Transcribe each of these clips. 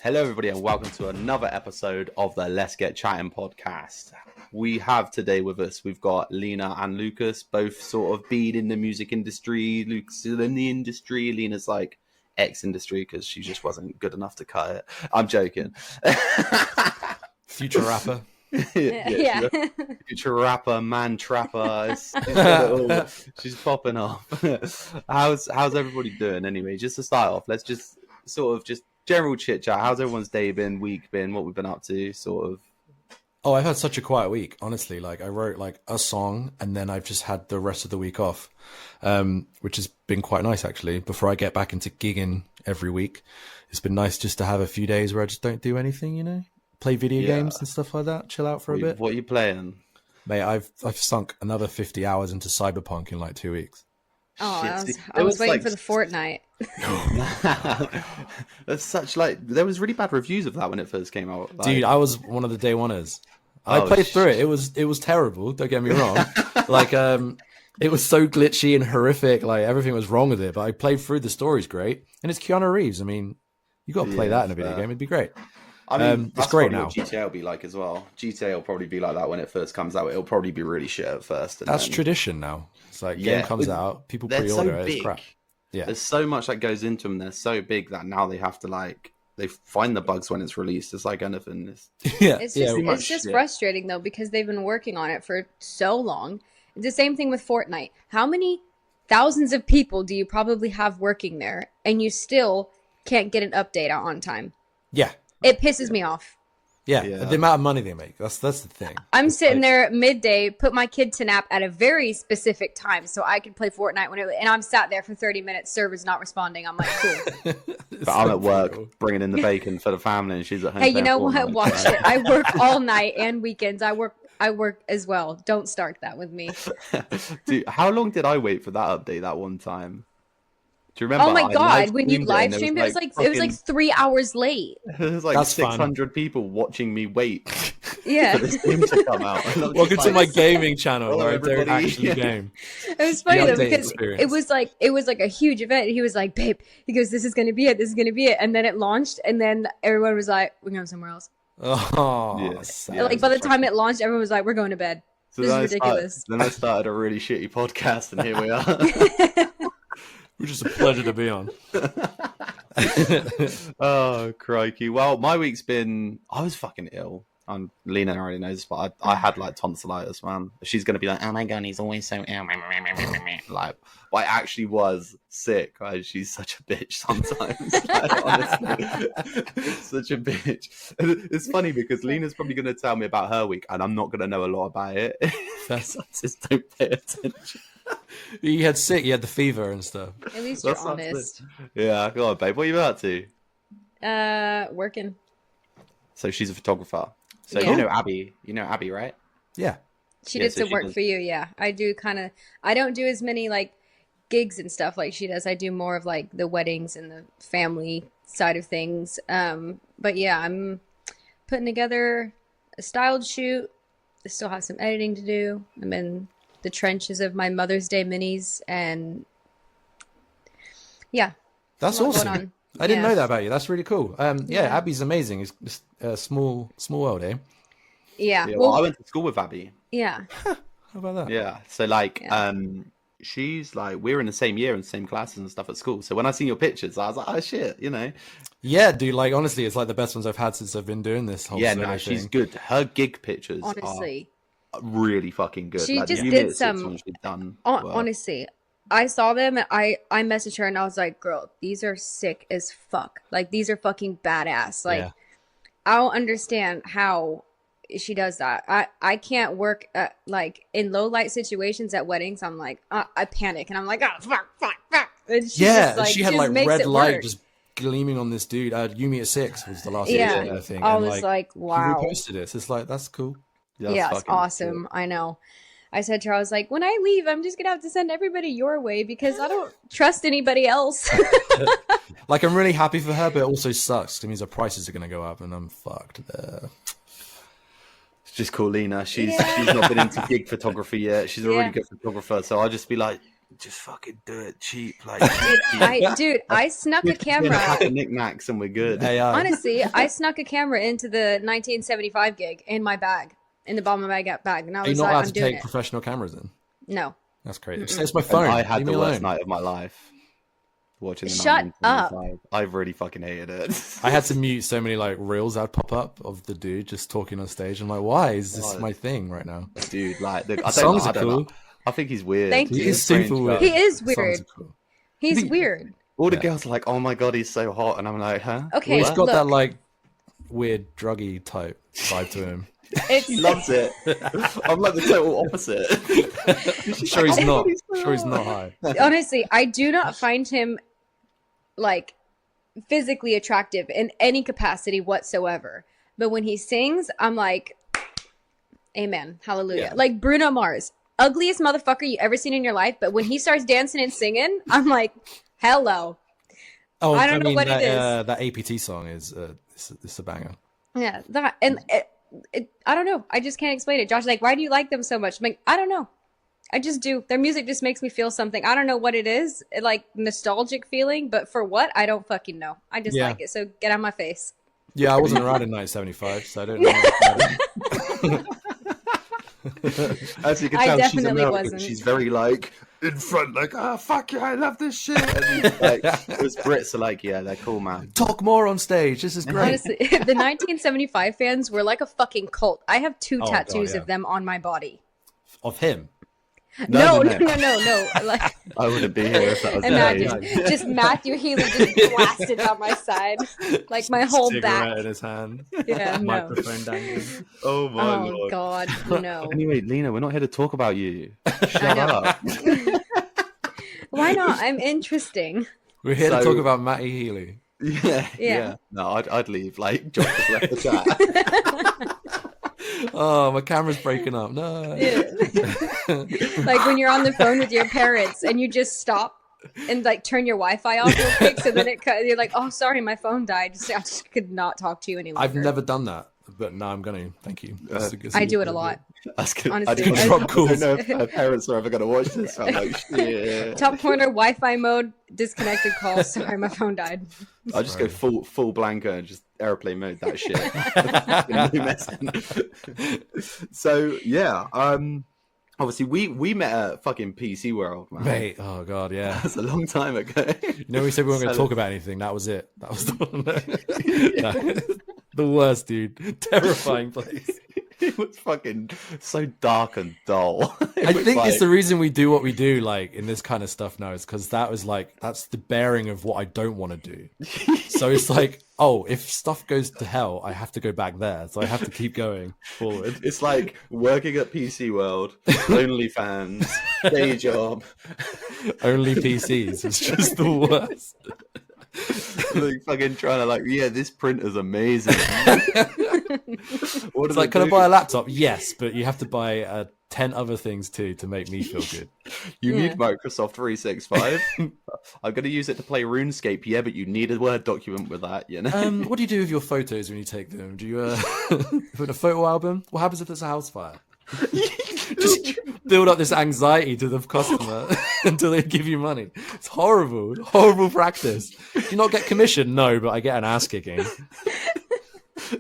Hello, everybody, and welcome to another episode of the Let's Get Chatting podcast. We have today with us, we've got Lena and Lucas, both sort of been in the music industry. Lucas is in the industry. Lena's like ex-industry because she just wasn't good enough to cut it. I'm joking. Future rapper. yeah. Future rapper, man trapper. She's popping off. How's everybody doing anyway? Just to start off, let's just sort of just general chit chat. How's everyone's day been, week been, what we've been up to, sort of? Oh, I've had such a quiet week, honestly. Like, I wrote like a song and then I've just had the rest of the week off, which has been quite nice, actually. Before I get back into gigging every week, it's been nice just to have a few days where I just don't do anything, you know? Play video games and stuff like that, chill out for a bit. What are you playing? Mate, I've sunk another 50 hours into Cyberpunk in like 2 weeks. Oh, I was waiting for the Fortnite. That's such like there was really bad reviews of that when it first came out. Like... Dude, I was one of the day oneers. I played through it. It was terrible. Don't get me wrong. Like it was so glitchy and horrific. Like everything was wrong with it. But I played through. The story's great, and it's Keanu Reeves. I mean, you got to play that in a video game. It'd be great. I mean, it's great now. What GTA will be like as well. GTA will probably be like that when it first comes out. It'll probably be really shit at first. And that's tradition now. It's like game comes out, people pre-order it. It's crap. Yeah, there's so much that goes into them. They're so big that now they have to like they find the bugs when it's released. It's like anything. It's just frustrating though because they've been working on it for so long. It's the same thing with Fortnite. How many thousands of people do you probably have working there, and you still can't get an update out on time? Yeah. It pisses me off. Yeah, the amount of money they make. That's the thing. I'm sitting there at midday, put my kid to nap at a very specific time so I could play Fortnite and I'm sat there for 30 minutes, server's not responding. I'm like, cool. But I'm at work bringing in the bacon for the family and she's at home. Hey, you know what? Watch it. I work all night and weekends. I work as well. Don't start that with me. Dude, how long did I wait for that update that one time? Do you remember? Oh my god! When you live streamed, it was like 3 hours late. There was like 600 people watching me wait. Yeah. For this game to come out. Welcome to my gaming channel where I don't actually game. It was funny though because it was like a huge event. He was like, "Babe," he goes, "This is gonna be it. This is gonna be it." And then it launched, and then everyone was like, "We're going somewhere else." Oh, like by the time it launched, everyone was like, "We're going to bed." So this is ridiculous. Then I started a really shitty podcast, and here we are. Which is a pleasure to be on. Oh, crikey. Well, my week's been... I was fucking ill. Lena already knows, but I had, like, tonsillitis, man. She's going to be like, oh, my God, he's always so ill. Like, but I actually was sick. Right? She's such a bitch sometimes. Like, honestly. Such a bitch. It's funny because Lena's probably going to tell me about her week, and I'm not going to know a lot about it. I just don't pay attention. You had sick, you had the fever and stuff. At least you're honest. Yeah, go on, babe. What are you up to? Working. So she's a photographer. So you know Abby, right? Yeah. She did some work for you, yeah. I don't do as many like gigs and stuff like she does. I do more of like the weddings and the family side of things. But yeah, I'm putting together a styled shoot. I still have some editing to do. I'm in the trenches of my Mother's Day minis, and yeah, that's awesome. I didn't know that about you. That's really cool. Abby's amazing. It's just a small world, eh? Yeah. Well, I went to school with Abby. Yeah. How about that? Yeah. So like, she's like, we're in the same year and same classes and stuff at school. So when I seen your pictures, I was like, oh shit, you know. Yeah, dude. Like honestly, it's like the best ones I've had since I've been doing this whole. Yeah, no, she's good. Her gig pictures, honestly. Really fucking good. She just did some honestly, I saw them and I messaged her and I was like, girl, these are sick as fuck. Like these are fucking badass. Like I don't understand how she does that. I can't work like in low light situations at weddings. I'm like I panic and I'm like, oh fuck. And she had like red light just gleaming on this dude. Yumi at 6 was the last I think. I was like, wow. He reposted it. So it's like that's cool. Yeah, it's awesome. Cool. I know. I said to her, I was like, when I leave, I'm just going to have to send everybody your way because I don't trust anybody else. Like, I'm really happy for her, but it also sucks. It means her prices are going to go up and I'm fucked there. It's just cool, Lena. She's not been into gig photography yet. She's a really good photographer. So I'll just be like, just fucking do it cheap, like. I snuck a camera. A pack of knickknacks and we're good. Honestly, I snuck a camera into the 1975 gig in my bag, in the bottom of my bag, and I was Are you not allowed to take it. professional cameras in? No. That's crazy. It's my phone. And I had the worst night of my life watching the Shut up. I really fucking hated it. I had to mute so many like reels that pop up of the dude just talking on stage. I'm like, why is this my thing right now? Dude, like songs are cool. I think he's weird. Thank you. He's super weird. He is weird. Cool. He's weird. All the girls are like, oh my god, he's so hot, and I'm like, huh? Okay, he's got that like weird druggy type vibe to him. He loves it. I'm like the total opposite. Sure he's not. Sure he's not high. Honestly, I do not find him like physically attractive in any capacity whatsoever. But when he sings, I'm like, amen, hallelujah. Yeah. Like Bruno Mars, ugliest motherfucker you ever seen in your life. But when he starts dancing and singing, I'm like, hello. Oh, I don't know what it is. That APT song is it's a banger. Yeah, that and. I don't know. I just can't explain it. Josh like, why do you like them so much? I'm like, I don't know. I just do. Their music just makes me feel something. I don't know what it is. Like nostalgic feeling, but for what? I don't fucking know. I just like it. So get out of my face. Yeah, I wasn't around in 1975, so I don't know. As you can tell, she's American. She's very like in front, like, oh fuck yeah, I love this shit. And like, it was Brits are like, yeah, they're cool, man. Talk more on stage. This is great. Honestly, the 1975 fans were like a fucking cult. I have two tattoos of them on my body. Of him? No. Like, I wouldn't be here if that was imagine just Matthew Healy just blasted on my side, like my whole back in his hand. Yeah, microphone dangling. Oh my lord! Oh god, no. Anyway, Lena, we're not here to talk about you. Shut up. Why not? I'm interesting. We're here to talk about Matty Healy. Yeah. No, I'd leave. Like, Josh just left the chat. Oh, my camera's breaking up. No. Yeah. Like when you're on the phone with your parents and you just stop and like turn your Wi-Fi off real quick, so then you're like, oh, sorry, my phone died. I just could not talk to you anymore. I've never done that, but now I'm gonna. Thank you. I do it a lot. Honestly, I don't know if my parents are ever gonna watch this. I'm like, shit. Top corner Wi-Fi mode, disconnected call. Sorry, my phone died. I'll just go full blanco and just airplane mode that shit. So yeah, obviously we met at fucking PC World, man. Mate, oh god, yeah, that's a long time ago. You know, we said we weren't going to talk about anything. That was it. That was the one. The worst, dude. Terrifying place. It was fucking so dark and dull. I think it's the reason we do what we do, like in this kind of stuff now, is because that's the bearing of what I don't want to do. So it's like, oh, if stuff goes to hell, I have to go back there. So I have to keep going forward. It's like working at PC World, OnlyFans, day job. Only PCs. It's just the worst. Like fucking trying to like, yeah, this printer's amazing. It's like, can I buy a laptop? Yes, but you have to buy 10 other things too to make me feel good. You need Microsoft 365. I'm going to use it to play RuneScape. Yeah, but you need a Word document with that, you know? What do you do with your photos when you take them? Do you put a photo album? What happens if there's a house fire? Just build up this anxiety to the customer until they give you money. It's horrible practice. Do you not get commission? No, but I get an ass kicking.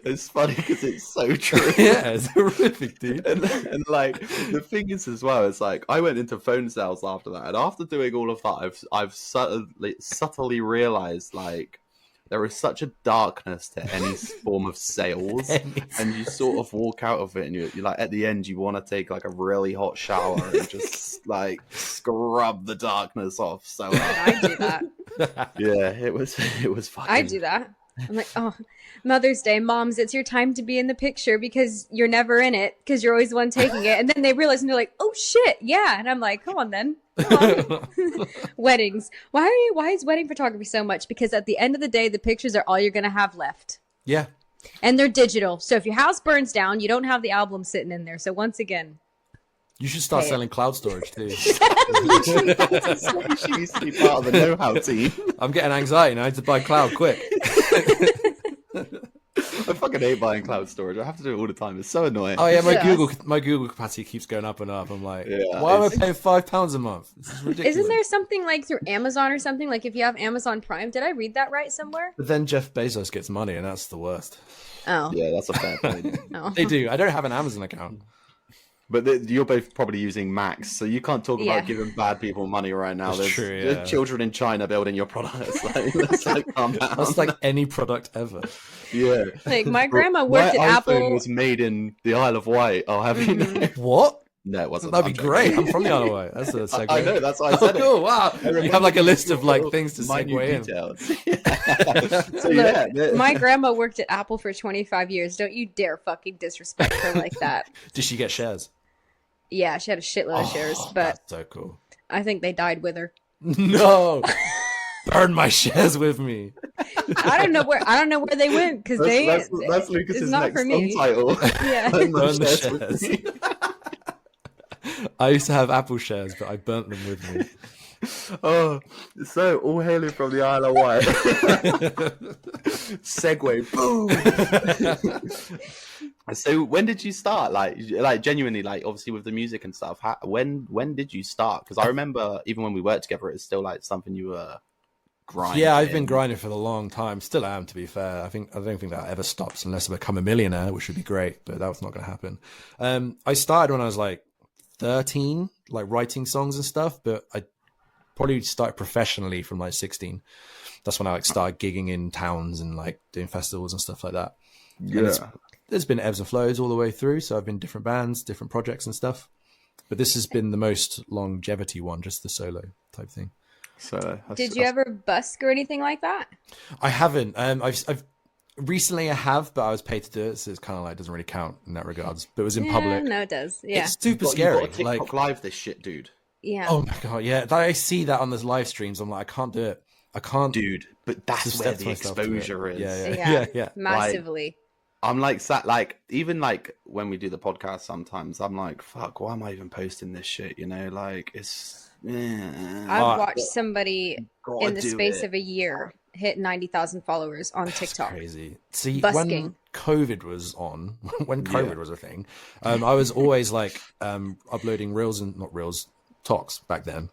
It's funny because it's so true. Yeah, it's horrific, dude. And like the thing is as well, it's like I went into phone sales after that, and after doing all of that, I've subtly realized like there is such a darkness to any form of sales, and you sort of walk out of it, and you're like at the end, you want to take like a really hot shower and just like scrub the darkness off. So I do that. Yeah, it was fucking. I do that. I'm like, oh, Mother's Day, moms, it's your time to be in the picture because you're never in it because you're always the one taking it. And then they realize and they're like, oh shit, yeah. And I'm like, come on then. Come on. Weddings. Why is wedding photography so much? Because at the end of the day, the pictures are all you're going to have left. Yeah. And they're digital. So if your house burns down, you don't have the album sitting in there. So once again. You should start selling cloud storage too. She used to be part of the know-how team. I'm getting anxiety now. I need to buy cloud quick. I fucking hate buying cloud storage. I have to do it all the time. It's so annoying. Oh yeah, my Google capacity keeps going up and up. I'm like, why am I paying £5 a month? This is ridiculous. Isn't there something like through Amazon or something? Like if you have Amazon Prime, did I read that right somewhere? But then Jeff Bezos gets money, and that's the worst. Oh, yeah, that's a fair point. Oh. They do. I don't have an Amazon account. But you're both probably using Macs, so you can't talk about giving bad people money right now. There's children in China building your products. Let's calm down. That's like any product ever. Yeah. Like my grandma worked at Apple. My iPhone was made in the Isle of Wight. I'll have you know. What? No, it wasn't. That'd be great. I'm from the Isle of Wight. That's a segue. I know. That's why I said it. Cool. Wow. You have like a list of like things to segue in. So, look, my grandma worked at Apple for 25 years. Don't you dare fucking disrespect her like that. Did she get shares? Yeah, she had a shitload of shares, but that's so cool. I think they died with her. No, burn my shares with me. I don't know where they went because that's Lucas's not next for me. subtitle. Yeah, burn the shares. I used to have Apple shares, but I burnt them with me. Oh, so all hailing from the Isle of Wight. Segue, boom. So when did you start? Like genuinely, like obviously with the music and stuff. When did you start? Because I remember even when we worked together, it was still like something you were grinding. Yeah, I've been grinding for a long time. Still am, to be fair. I don't think that ever stops unless I become a millionaire, which would be great, but that was not going to happen. I started when I was like 13, like writing songs and stuff, but I probably started professionally from like 16. That's when I like started gigging in towns and like doing festivals and stuff like that. Yeah. There's been ebbs and flows all the way through. So I've been different bands, different projects and stuff. But this has been the most longevity one, just the solo type thing. So did you ever busk or anything like that? I haven't. I've recently I have, but I was paid to do it, so it's kind of like doesn't really count in that regards. But it was in public. No, it does. Yeah, it's super scary. You've got to TikTok live this shit, dude. Yeah. Oh my god, yeah. I see that on those live streams. I'm like, I can't do it. I can't, dude. But that's where the exposure is. Yeah. Massively. I'm like sat like even like when we do the podcast sometimes I'm like fuck, why am I even posting this shit, you know, like it's I've watched somebody in the space of a year hit 90,000 followers on TikTok. Crazy. See, busking. When COVID was on, when COVID was a thing, I was always like uploading reels and not reels, talks back then,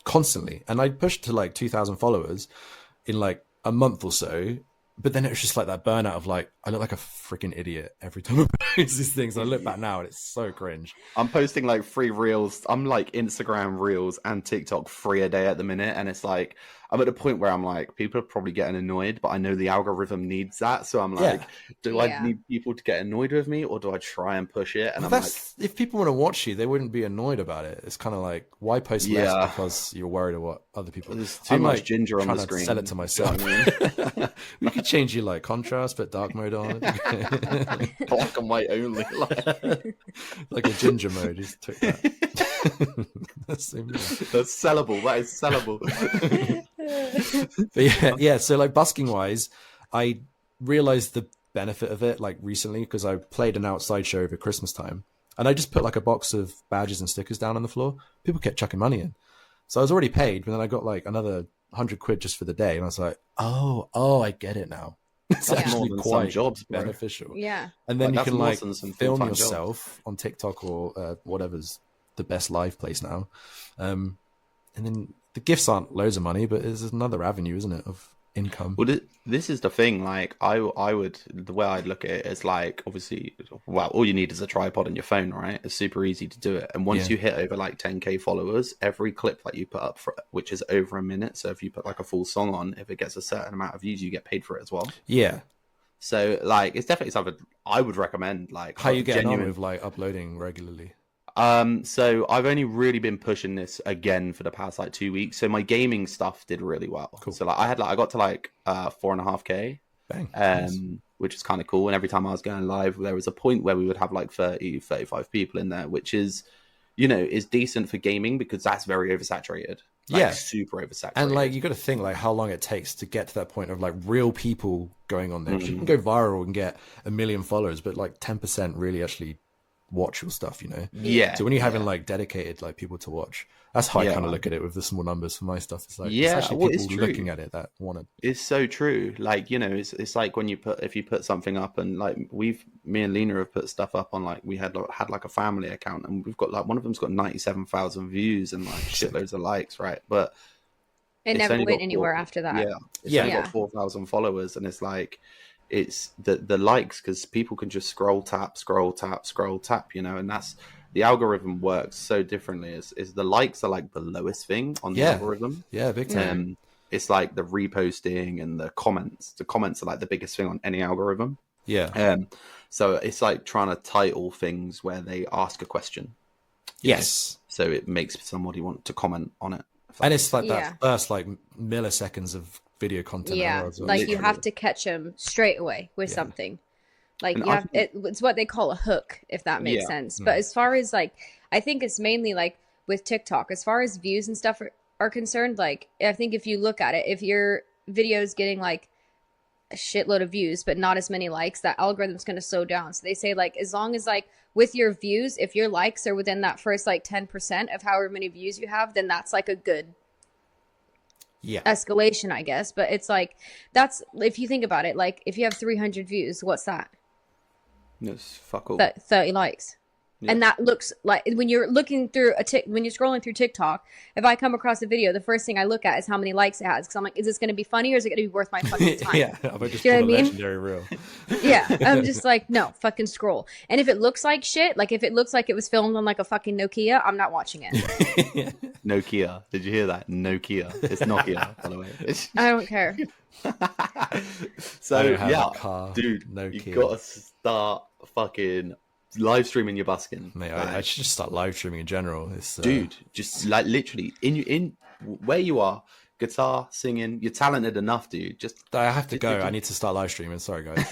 constantly, and I pushed to like 2,000 followers in like a month or so. But then it was just like that burnout of like, I look like a freaking idiot every time I post these things. And I look back now and it's so cringe. I'm posting like 3 reels. I'm like Instagram reels and TikTok 3 a day at the minute. And it's like, I'm at a point where I'm like, people are probably getting annoyed, but I know the algorithm needs that. So I'm like, do I need people to get annoyed with me or do I try and push it? And I'm like, if people want to watch you, they wouldn't be annoyed about it. It's kind of like, why post less because you're worried of what other people... There's too much ginger on the screen. Sell it to myself. We could change your like contrast, put dark mode on. Black and white only. Like a ginger mode. Just took that. That's sellable. That is sellable. But yeah. So like busking wise, I realized the benefit of it like recently because I played an outside show over Christmas time, and I just put like a box of badges and stickers down on the floor. People kept chucking money in, so I was already paid, but then I got like another £100 just for the day, and I was like, oh, I get it now. It's actually quite jobs, beneficial. Yeah, and then you can like film yourself on TikTok or whatever's the best live place now, and then the gifts aren't loads of money, but it's another avenue, isn't it, of income? Well, this is the thing. Like, I would, the way I'd look at it is like, obviously, well, all you need is a tripod and your phone, right? It's super easy to do it. And once you hit over like 10K followers, every clip that you put up, which is over a minute, so if you put like a full song on, if it gets a certain amount of views, you get paid for it as well. Yeah. So like, it's definitely something I would recommend. Like, how you getting on with like uploading regularly? So I've only really been pushing this again for the past like 2 weeks. So my gaming stuff did really well. Cool. So like I got to like 4.5K, nice. Which is kind of cool. And every time I was going live, there was a point where we would have like 30, 35 people in there, which is, you know, is decent for gaming because that's very oversaturated. Like, super oversaturated. And like you got to think like how long it takes to get to that point of like real people going on there. You can go viral and get 1 million followers, but like 10% really actually watch your stuff, you know? Yeah. So when you're having like dedicated like people to watch, that's how I kind of look at it with the small numbers for my stuff. It's like, it's actually people looking at it that want to. It's so true. Like, you know, it's like when if you put something up, and like me and Lena have put stuff up on, like, we had like a family account, and we've got like, one of them's got 97,000 views and like shitloads of likes, right? But it never went anywhere after that. It's only got 4,000 followers, and it's like, it's the likes, because people can just scroll tap, you know, and that's the algorithm works so differently. Is the likes are like the lowest thing on the algorithm. Yeah, big time. It's like the reposting and the comments. The comments are like the biggest thing on any algorithm. Yeah. So it's like trying to title things where they ask a question. Yes. Know? So it makes somebody want to comment on it. And it's like that first like milliseconds of video content. Yeah, well. like literally. You have to catch them straight away with something. Like you have, it's what they call a hook, if that makes sense. But as far as like, I think it's mainly like with TikTok, as far as views and stuff are concerned, like I think if you look at it, if your video is getting like a shitload of views but not as many likes, that algorithm's going to slow down. So they say like, as long as like with your views, if your likes are within that first like 10% of however many views you have, then that's like a good escalation, I guess. But it's like, that's, if you think about it, like if you have 300 views, what's that? It's fuck all. 30 likes. And that looks like, when you're looking through when you're scrolling through TikTok, if I come across a video, the first thing I look at is how many likes it has, because I'm like, is this going to be funny, or is it going to be worth my fucking time? I'm just, you know what I mean? Legendary reel. I'm just like, no, fucking scroll. And if it looks like shit, like if it looks like it was filmed on like a fucking Nokia, I'm not watching it. Nokia, did you hear that? Nokia, it's Nokia, by the way. I don't care. So dude, you gotta start fucking live streaming your busking. Mate, I should just start live streaming in general. Dude, just like literally in where you are, guitar, singing, you're talented enough, dude. I have to go. I need to start live streaming. Sorry, guys.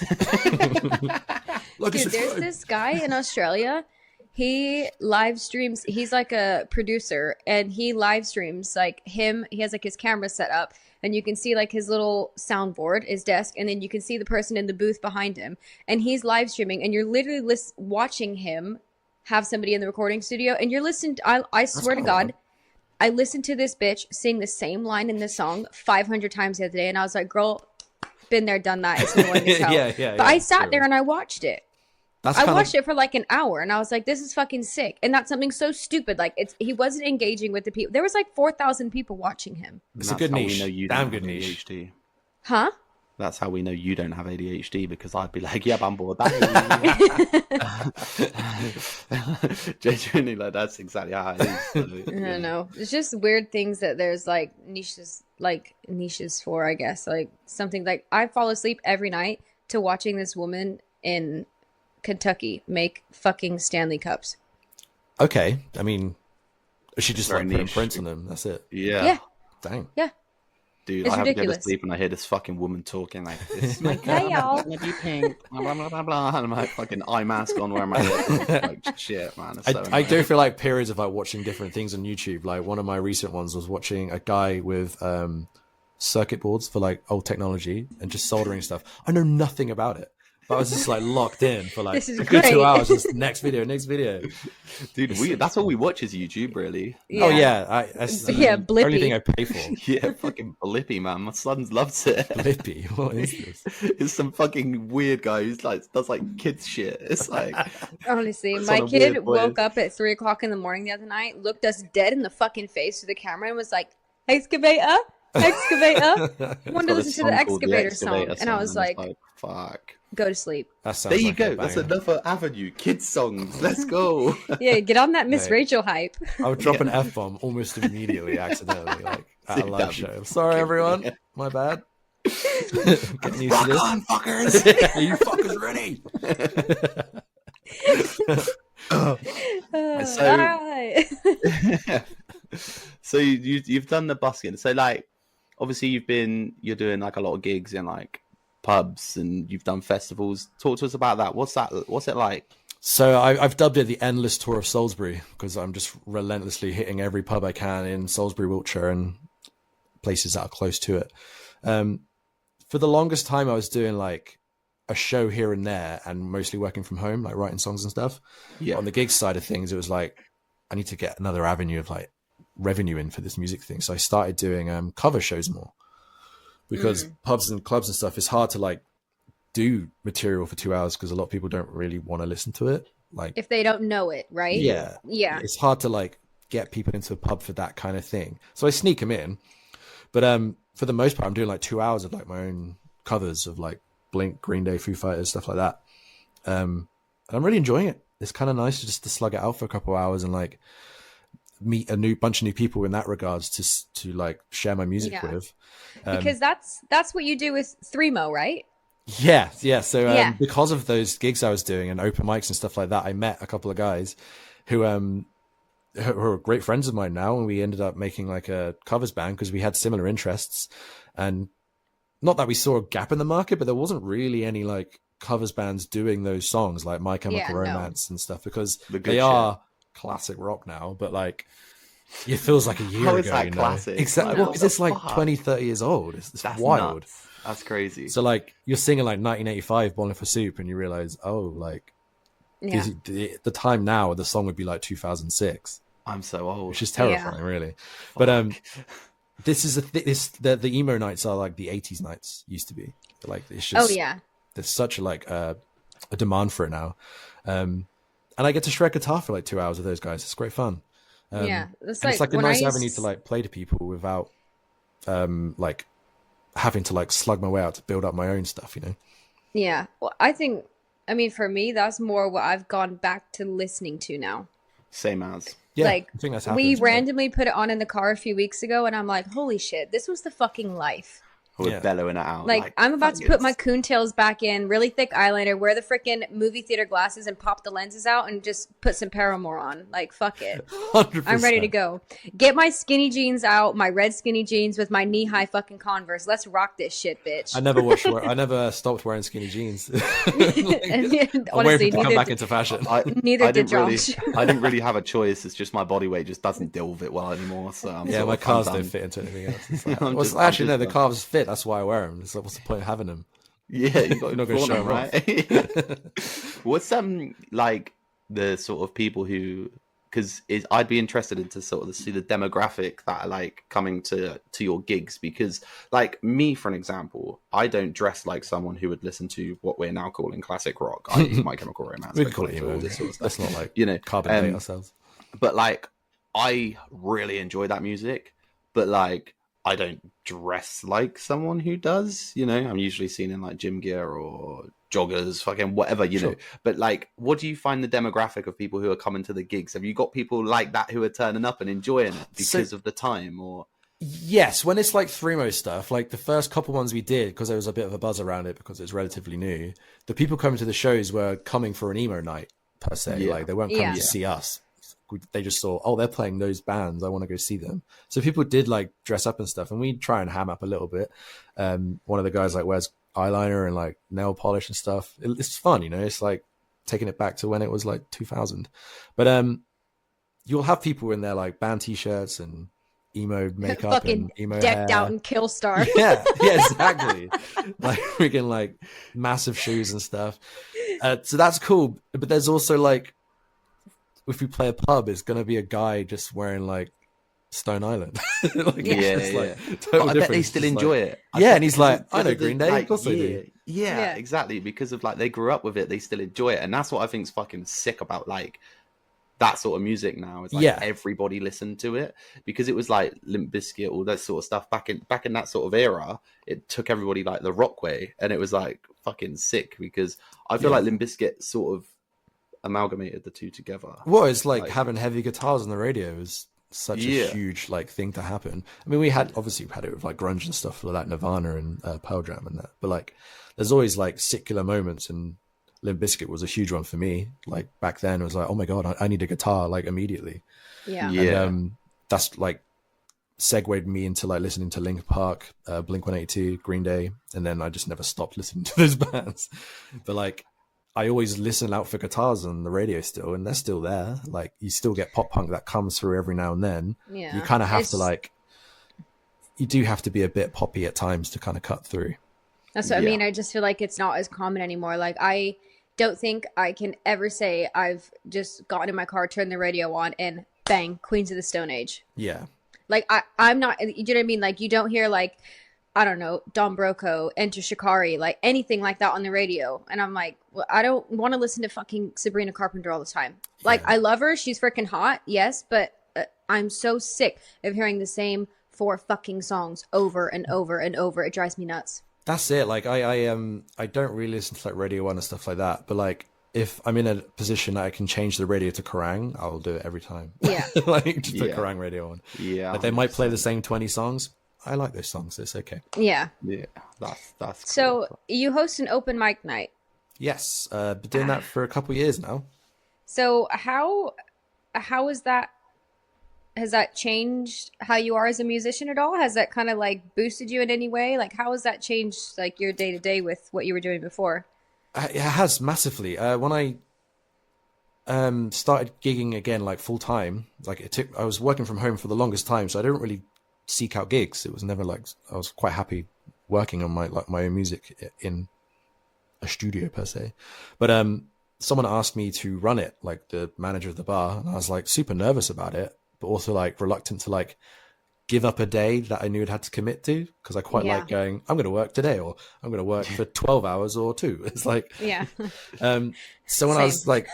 Dude, there's this guy in Australia. He live streams. He's like a producer, and he live streams like him. He has like his camera set up, and you can see like his little soundboard, his desk, and then you can see the person in the booth behind him. And he's live streaming, and you're literally watching him have somebody in the recording studio, and you're listening. I swear to God, I listened to this bitch sing the same line in this song 500 times the other day, and I was like, "Girl, been there, done that. It's annoying as hell." But I sat there and I watched it. I watched it for like an hour, and I was like, this is fucking sick. And that's something so stupid. Like, he wasn't engaging with the people. There was like 4,000 people watching him. It's a good niche. Damn good niche. ADHD. Huh? That's how we know you don't have ADHD, because I'd be like, yeah, I'm bored. Genuinely, like, that's exactly how it is. So, I don't know. It's just weird things that there's like niches for, I guess. Like something like, I fall asleep every night to watching this woman in Kentucky make fucking Stanley Cups. Okay, I mean, she just very like putting niche. prints on them. That's it. Yeah. Dang. Yeah. Dude, It's I have to go to ridiculous. sleep and I hear this fucking woman talking like this. Hey y'all, gonna be pink. Blah blah blah blah. And I'm like fucking eye mask on, wearing my like shit, man. It's so I do feel like periods of like watching different things on YouTube. Like one of my recent ones was watching a guy with circuit boards for like old technology and just soldering stuff. I know nothing about it, but I was just like locked in for like a good 2 hours. Just next video. Dude, that's all we watch is YouTube, really. Yeah. Oh yeah, that's the Blippy. only thing I pay for. Yeah, fucking Blippy, man. My son loves it. Blippy, what is this? It's some fucking weird guy who's like does like kids shit. It's like Honestly, it's my on a kid weird woke voice. up at 3 o'clock in the morning the other night, looked us dead in the fucking face to the camera, and was like, "Excavator, excavator." I wanted to listen to the excavator song, and I was like, "Fuck." Go to sleep. That sounds There you like go. a That's banger. another avenue. Kids songs. Let's go. Yeah, get on that Miss Mate. Rachel hype. I would drop an F-bomb almost immediately, accidentally, like at a Dude, live that'd be show. Sorry, everyone. brilliant. My bad. Getting used Rock to this. on, fuckers. Are you fuckers ready? So- All right. So you've done the busking. So like, obviously you're doing like a lot of gigs in like pubs, and you've done festivals. Talk to us about that. What's it like? So I've dubbed it the endless tour of Salisbury, because I'm just relentlessly hitting every pub I can in Salisbury, Wiltshire, and places that are close to it. For the longest time, I was doing like a show here and there and mostly working from home, like writing songs and stuff. Yeah. On the gig side of things, it was like, I need to get another avenue of like revenue in for this music thing. So I started doing cover shows more, because pubs and clubs and stuff, it's hard to like do material for 2 hours because a lot of people don't really want to listen to it. Like if they don't know it, right? Yeah. It's hard to like get people into a pub for that kind of thing. So I sneak them in. But for the most part, I'm doing like 2 hours of like my own covers of like Blink, Green Day, Foo Fighters, stuff like that. And I'm really enjoying it. It's kind of nice just to slug it out for a couple of hours and like meet a new bunch of new people in that regards to like share my music with. Because that's what you do with Threemo, right? Yeah. So because of those gigs I was doing and open mics and stuff like that, I met a couple of guys who are great friends of mine now, and we ended up making like a covers band because we had similar interests. And not that we saw a gap in the market, but there wasn't really any like covers bands doing those songs like My Chemical Romance and stuff, because they are classic rock now, but like it feels like a year ago. Is that classic? Exactly. Well, because it's like 20, 30 years old. It's wild. Nuts. That's crazy. So like you're singing like 1985 Bowling for Soup and you realize, oh, like the time now the song would be like 2006. I'm so old. Which is terrifying, really. But this is the emo nights are like the 80s nights used to be. Like it's just there's such a demand for it now. And I get to shred guitar for like 2 hours with those guys. It's great fun. It's like a nice avenue to like play to people without like having to like slug my way out to build up my own stuff, you know? Yeah. Well, I mean, for me, that's more what I've gone back to listening to now. Same as. Yeah, like I think that's we randomly put it on in the car a few weeks ago, and I'm like, holy shit, this was the fucking life. We're bellowing it out. Like I'm about to put my coontails back in, really thick eyeliner, wear the freaking movie theater glasses, and pop the lenses out, and just put some Paramore on. Like fuck it, 100%. I'm ready to go. Get my skinny jeans out, my red skinny jeans with my knee high fucking Converse. Let's rock this shit, bitch. I never stopped wearing skinny jeans. Honestly, to come back into fashion. Neither did Josh. I didn't really have a choice. It's just my body weight just doesn't deal with it well anymore. So my calves don't fit into anything else. It's like, the calves fit. That's why I wear them. It's like, what's the point of having them? Yeah, you're not going to show them, right? What's like the sort of people who, because I'd be interested in to sort of see the demographic that are like coming to your gigs, because like me, for an example, I don't dress like someone who would listen to what we're now calling classic rock. I use My Chemical Romance. We call it all this sort of stuff. Let's not like carbon ourselves. But like, I really enjoy that music, but like, I don't dress like someone who does, you know. I'm usually seen in like gym gear or joggers, fucking whatever, you know. But like, what do you find the demographic of people who are coming to the gigs? Have you got people like that who are turning up and enjoying it because of the time, or? Yes, when it's like Threemo stuff, like the first couple ones we did, because there was a bit of a buzz around it because it's relatively new, the people coming to the shows were coming for an emo night per se. Like they weren't coming to see us. They just saw, oh, they're playing those bands, I want to go see them. So people did like dress up and stuff, and we try and ham up a little bit. One of the guys like wears eyeliner and like nail polish and stuff. It's fun, you know. It's like taking it back to when it was like 2000. But you'll have people in their like band t-shirts and emo makeup and emo decked hair. out in Killstar. Yeah, exactly. Like freaking like massive shoes and stuff. So that's cool. But there's also like, if we play a pub, it's going to be a guy just wearing like Stone Island. Like, but I bet they still enjoy it. And he's like, I know Green Day. Like, of course they do. Yeah, exactly. Because of like, they grew up with it, they still enjoy it. And that's what I think is fucking sick about like that sort of music now. Is like everybody listened to it, because it was like Limp Bizkit, all that sort of stuff back in that sort of era. It took everybody like the rock way, and it was like fucking sick, because I feel like Limp Bizkit sort of amalgamated the two together. Well, it's like having heavy guitars on the radio is such a huge like thing to happen. I mean, we had it with like grunge and stuff like Nirvana and Pearl Jam and that, but like there's always like secular moments, and Limp Bizkit was a huge one for me. Like back then it was like, oh my god, I need a guitar like immediately. And that's like segued me into like listening to Linkin Park, Blink-182, Green Day, and then I just never stopped listening to those bands. But like I always listen out for guitars on the radio still, and they're still there. Like you still get pop punk that comes through every now and then. You kind of have to like, you do have to be a bit poppy at times to kind of cut through. That's what I mean. I just feel like it's not as common anymore. Like, I don't think I can ever say I've just gotten in my car, turned the radio on, and bang, Queens of the Stone Age. Yeah. Like, I'm not, you know what I mean? Like, you don't hear, like, I don't know, Don Broco, Enter Shikari, like anything like that on the radio. And I'm like, well, I don't want to listen to fucking Sabrina Carpenter all the time. Like, I love her. She's freaking hot. Yes. But I'm so sick of hearing the same 4 fucking songs over and over and over. It drives me nuts. That's it. Like, I don't really listen to like Radio 1 and stuff like that. But like, if I'm in a position that I can change the radio to Kerrang, I'll do it every time. Yeah. Like, just put Kerrang radio on. Yeah. Like, they might play the same 20 songs. I like those songs. It's okay. Yeah. Yeah. That's so cool. You host an open mic night. Yes. Been doing that for a couple of years now. So how is that? Has that changed how you are as a musician at all? Has that kind of like boosted you in any way? Like, how has that changed like your day to day with what you were doing before? It has massively. When I started gigging again, like full time, like I was working from home for the longest time, so I didn't really seek out gigs. It was never like, I was quite happy working on my own music in a studio per se. But someone asked me to run it, like the manager of the bar, and I was like super nervous about it, but also like reluctant to like give up a day that I knew I'd had to commit to, because I quite like going, I'm going to work today, or I'm going to work for 12 hours or 2. It's like, so when I was like,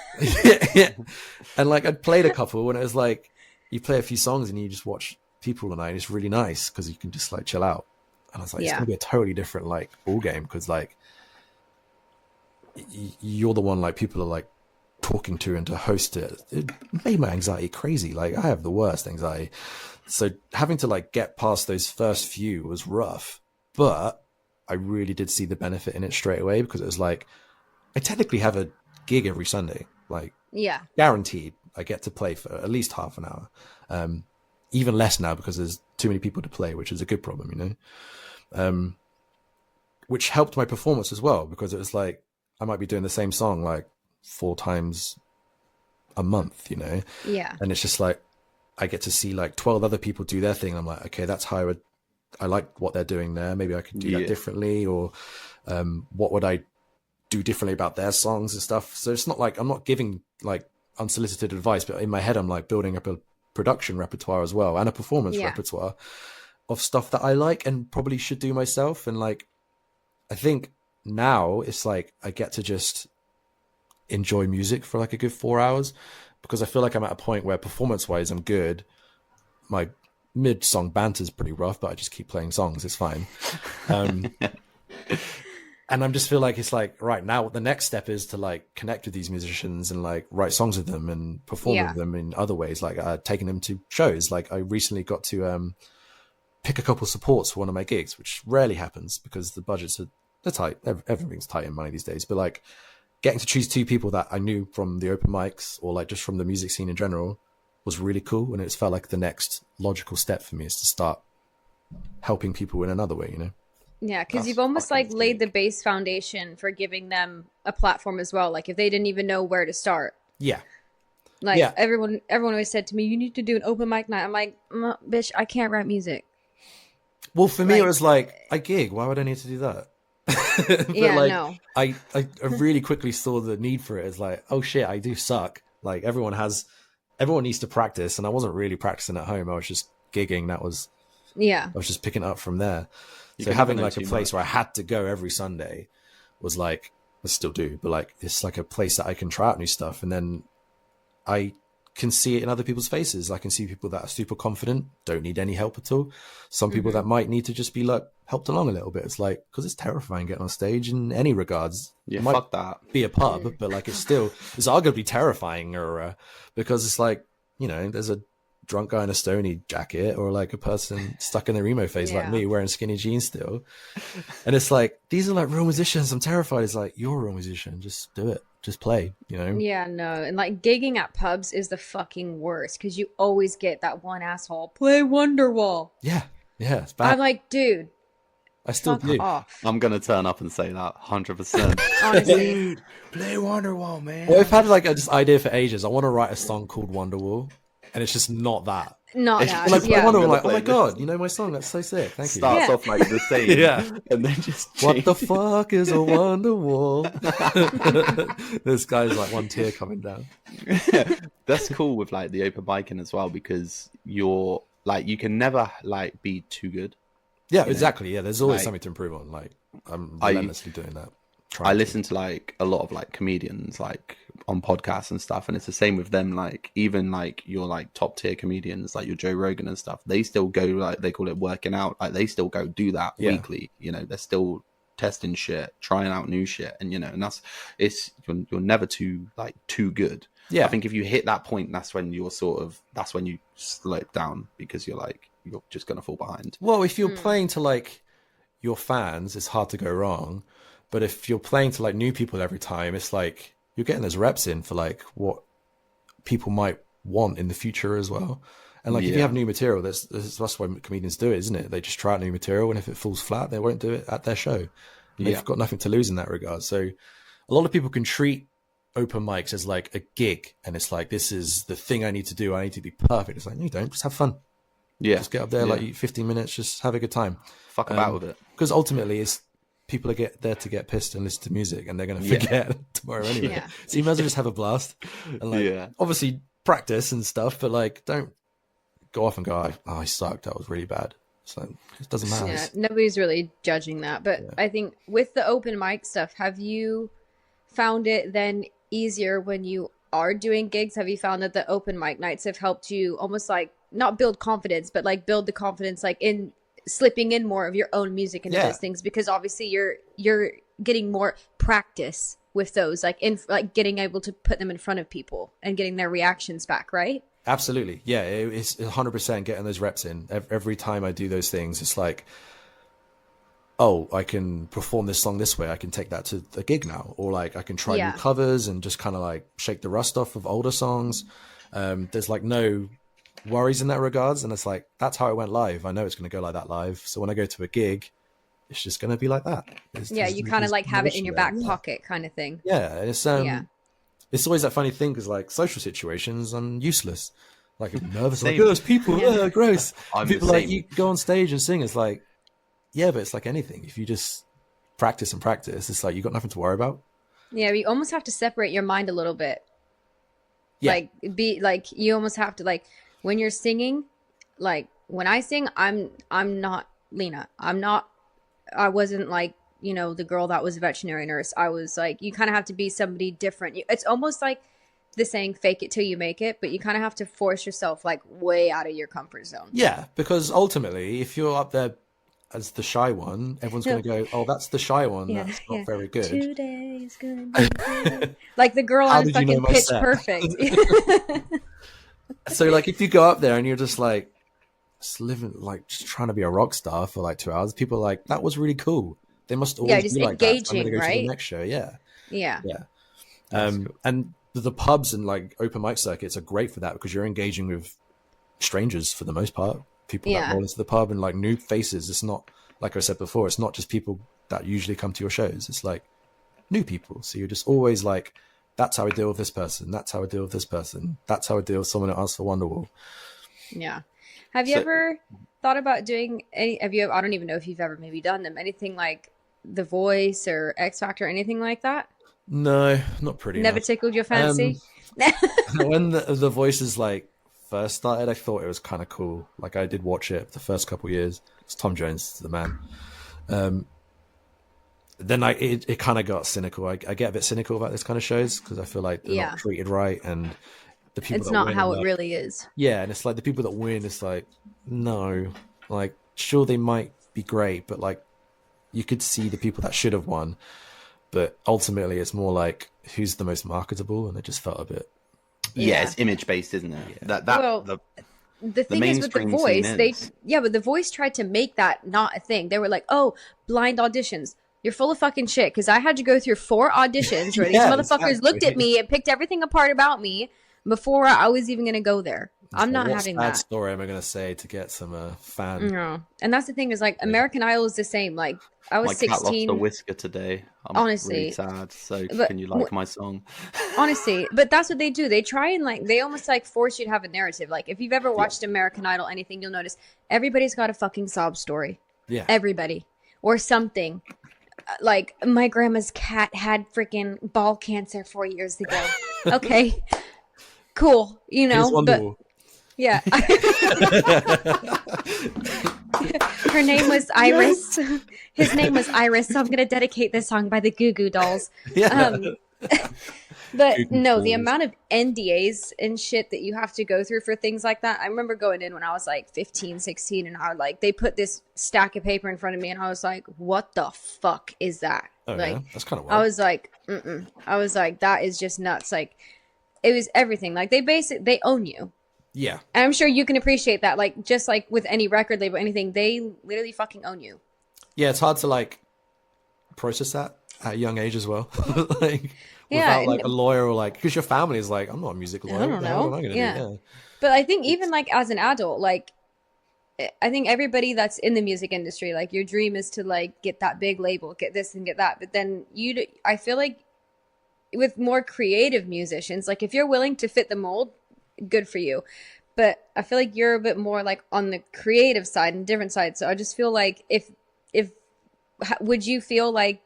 and like I'd played a couple, and it was like, you play a few songs and you just watch people and it's really nice because you can just like chill out. And I was like, it's going to be a totally different like ball game, because like you're the one like people are like talking to, and to host it made my anxiety crazy. Like, I have the worst anxiety. So having to like get past those first few was rough, but I really did see the benefit in it straight away, because it was like, I technically have a gig every Sunday, like guaranteed. I get to play for at least half an hour. Even less now because there's too many people to play, which is a good problem, you know? Which helped my performance as well, because it was like, I might be doing the same song like 4 times a month, you know? Yeah. And it's just like, I get to see like 12 other people do their thing. I'm like, okay, that's how I like what they're doing there. Maybe I could do that differently, or what would I do differently about their songs and stuff. So it's not like, I'm not giving like unsolicited advice, but in my head, I'm like building up a production repertoire as well, and a performance repertoire of stuff that I like and probably should do myself. And like, I think now it's like, I get to just enjoy music for like a good 4 hours, because I feel like I'm at a point where performance wise, I'm good. My mid song banter is pretty rough, but I just keep playing songs. It's fine. And I just feel like it's like, right now, the next step is to like connect with these musicians and like write songs with them and perform with them in other ways, like taking them to shows. Like, I recently got to pick a couple of supports for one of my gigs, which rarely happens because the budgets are tight. Everything's tight in money these days. But like, getting to choose 2 people that I knew from the open mics, or like just from the music scene in general, was really cool. And it's felt like the next logical step for me is to start helping people in another way, you know? Yeah, because you've almost like laid the base foundation for giving them a platform as well. Like, if they didn't even know where to start. Yeah. Like, everyone always said to me, you need to do an open mic night. I'm like, bitch, I can't write music. Well, for me, it was like, I gig. Why would I need to do that? But no. I really quickly saw the need for it as like, oh shit, I do suck. Like, everyone needs to practice. And I wasn't really practicing at home. I was just gigging. I was just picking it up from there. So having like a place where I had to go every Sunday was like, I still do, but like, it's like a place that I can try out new stuff. And then I can see it in other people's faces. I can see people that are super confident, don't need any help at all. Some people that might need to just be like helped along a little bit. It's like, because it's terrifying getting on stage in any regards. Yeah, it might fuck that. be a pub, but like, it's arguably terrifying, or because it's like, you know, there's a drunk guy in a Stony jacket, or like a person stuck in their emo phase like me wearing skinny jeans still. And it's like, these are like real musicians. I'm terrified. It's like, you're a real musician. Just do it. Just play, you know? Yeah, no. And like, gigging at pubs is the fucking worst, because you always get that one asshole, play Wonderwall. Yeah, it's bad. I'm like, dude, I still do. Off. I'm going to turn up and say that 100%. Honestly. Dude, play Wonderwall, man. Well, I've had like this idea for ages. I want to write a song called Wonderwall. And it's just not that. Not It's that. Like, Yeah. I wonder, like, oh Play my this. God, you know my song? That's so sick. Thank you. Starts Yeah. off like the same, Yeah. and then just What the changes. fuck is a wonder wall? This guy's like one tear coming down. That's cool with like the open micing as well, because you're like, you can never like be too good. Yeah, You know, exactly. Yeah, there's always like- something to improve on. Like, I'm relentlessly doing that. I listen to like a lot of like comedians like on podcasts and stuff, and it's the same with them. Like even like your like top tier comedians, like your Joe Rogan and stuff, they still go, like they call it working out. Like they still go do that weekly. You know, they're still testing shit, trying out new shit, and you know, and you're never too good. Yeah, I think if you hit that point, that's when you slow it down, because you're just gonna fall behind. Well, if you're playing to like your fans, it's hard to go wrong. But if you're playing to like new people every time, it's like you're getting those reps in for like what people might want in the future as well. And like if you have new material, that's why comedians do it, isn't it? They just try out new material, and if it falls flat, they won't do it at their show. And they've got nothing to lose in that regard. So a lot of people can treat open mics as like a gig, and it's like, this is the thing I need to do. I need to be perfect. It's like, no, you don't. Just have fun. Yeah, just get up there, like 15 minutes, just have a good time. Fuck about with it. Because ultimately, it's people are there to get pissed and listen to music, and they're going to forget tomorrow anyway. Yeah. So you might as well just have a blast, and like obviously practice and stuff, but like don't go off and go, oh, I sucked, that was really bad. So it doesn't matter. Yeah, nobody's really judging that. But I think with the open mic stuff, have you found it then easier when you are doing gigs? Have you found that the open mic nights have helped you almost like not build confidence, but like build the confidence like in slipping in more of your own music into those things? Because obviously you're getting more practice with those, like in like getting able to put them in front of people and getting their reactions back, right? Absolutely. Yeah, it's 100% getting those reps in. Every time I do those things, it's like, oh, I can perform this song this way. I can take that to the gig now. Or like I can try new covers and just kind of like shake the rust off of older songs. There's like no worries in that regards. And it's like, that's how it went live. I know it's going to go like that live. So when I go to a gig, it's just going to be like that. You kind of like have it in your back pocket kind of thing. Yeah. And it's always that funny thing, because like social situations, I'm useless. Like I'm nervous. Like, oh, there's people. Gross. People like, you go on stage and sing. It's like, yeah, but it's like anything. If you just practice and practice, it's like you got nothing to worry about. Yeah, you almost have to separate your mind a little bit. Yeah. Like be like, you almost have to like, when you're singing, like when I sing, I'm not Lena. I wasn't like, you know, the girl that was a veterinary nurse. I was like, you kind of have to be somebody different. It's almost like the saying, fake it till you make it, but you kind of have to force yourself like way out of your comfort zone. Yeah, because ultimately, if you're up there as the shy one, everyone's going to go, oh, that's the shy one. That's not very good. Today is going to be good. Like the girl on fucking Pitch Perfect. So like if you go up there and you're just like living, like just trying to be a rock star for like 2 hours, people are like, that was really cool. They must always just be like engaging, that. So I'm gonna go right? to the next show. Yeah. Cool. And the pubs and like open mic circuits are great for that, because you're engaging with strangers for the most part. People that roll into the pub and like new faces. It's not, like I said before, it's not just people that usually come to your shows. It's like new people. So you're just always like, that's how I deal with this person. That's how I deal with this person. That's how I deal with someone who asks for Wonderwall. Yeah. Have you ever thought about doing any? I don't even know if you've ever maybe done them. Anything like The Voice or X Factor, anything like that? No, not pretty. Never tickled your fancy. When the Voices like first started, I thought it was kind of cool. Like I did watch it the first couple of years. It's Tom Jones, the man. Then it kind of got cynical. I get a bit cynical about this kind of shows, because I feel like they're not treated right, and the people it's not how it really is. Yeah, and it's like the people that win, it's like, no, like sure they might be great, but like you could see the people that should have won, but ultimately it's more like who's the most marketable, and it just felt a bit. Yeah, it's image based, isn't it? Yeah. The thing is with The Voice, but The Voice tried to make that not a thing. They were like, oh, blind auditions. You're full of fucking shit, because I had to go through 4 auditions where these motherfuckers looked at me and picked everything apart about me before I was even going to go there. I'm not what having sad that. story am I going to say to get some fan? No. And that's the thing is like American Idol is the same. Like I was My cat lost a 16. whisker today. I'm really Honestly. sad. So But can you like my song? honestly, but that's what they do. They try and like they almost like force you to have a narrative. Like if you've ever watched American Idol, anything, you'll notice everybody's got a fucking sob story. Yeah. Everybody. Or something. Like my grandma's cat had freaking ball cancer 4 years ago. Okay. Cool. You know, but yeah. Her name was Iris. His name was Iris. So I'm going to dedicate this song by the Goo Goo Dolls. Yeah. But no, the amount of NDAs and shit that you have to go through for things like that. I remember going in when I was like 15, 16, and I like, they put this stack of paper in front of me and I was like, what the fuck is that? Oh, like, yeah? That's kind of wild. I was like, I was like, that is just nuts. Like, it was everything. Like, they own you. Yeah. And I'm sure you can appreciate that. Like, just like with any record label, anything, they literally fucking own you. Yeah, it's hard to like process that at a young age as well. Like, without like a lawyer or like, because your family is like, I'm not a music lawyer. I don't know. What am I gonna do? Yeah. But I think even like as an adult, like, I think everybody that's in the music industry, like your dream is to like get that big label, get this and get that. But then I feel like with more creative musicians, like if you're willing to fit the mold, good for you. But I feel like you're a bit more like on the creative side and different side. So I just feel like if would you feel like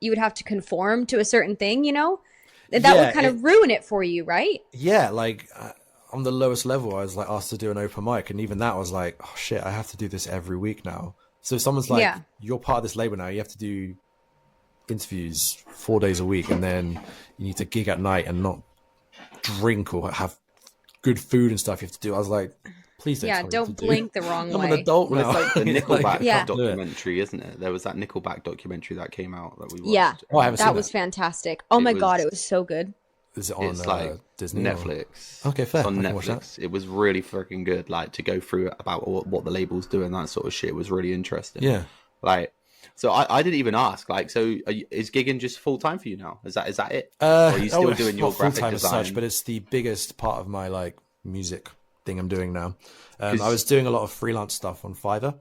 you would have to conform to a certain thing, you know? That would kind of ruin it for you, right? Yeah, like on the lowest level, I was like asked to do an open mic, and even that was like, oh shit, I have to do this every week now. So if someone's like, you're part of this label now, you have to do interviews 4 days a week, and then you need to gig at night and not drink or have good food and stuff you have to do. I was like, please don't. Yeah, don't blink the wrong way. I'm an adult now. It's like the Nickelback documentary, isn't it? There was that Nickelback documentary that came out that we watched. Yeah, I haven't seen that was fantastic. Oh my god, it was so good. Is it on like Disney? Netflix. Okay, fair. It's on Netflix. It was really freaking good. Like to go through about what the labels do and that sort of shit was really interesting. Yeah. Like, so I didn't even ask. Like, so is gigging just full time for you now? Is that it? Or are you still doing your graphic design? As such, but it's the biggest part of my like music thing I'm doing now. I was doing a lot of freelance stuff on Fiverr.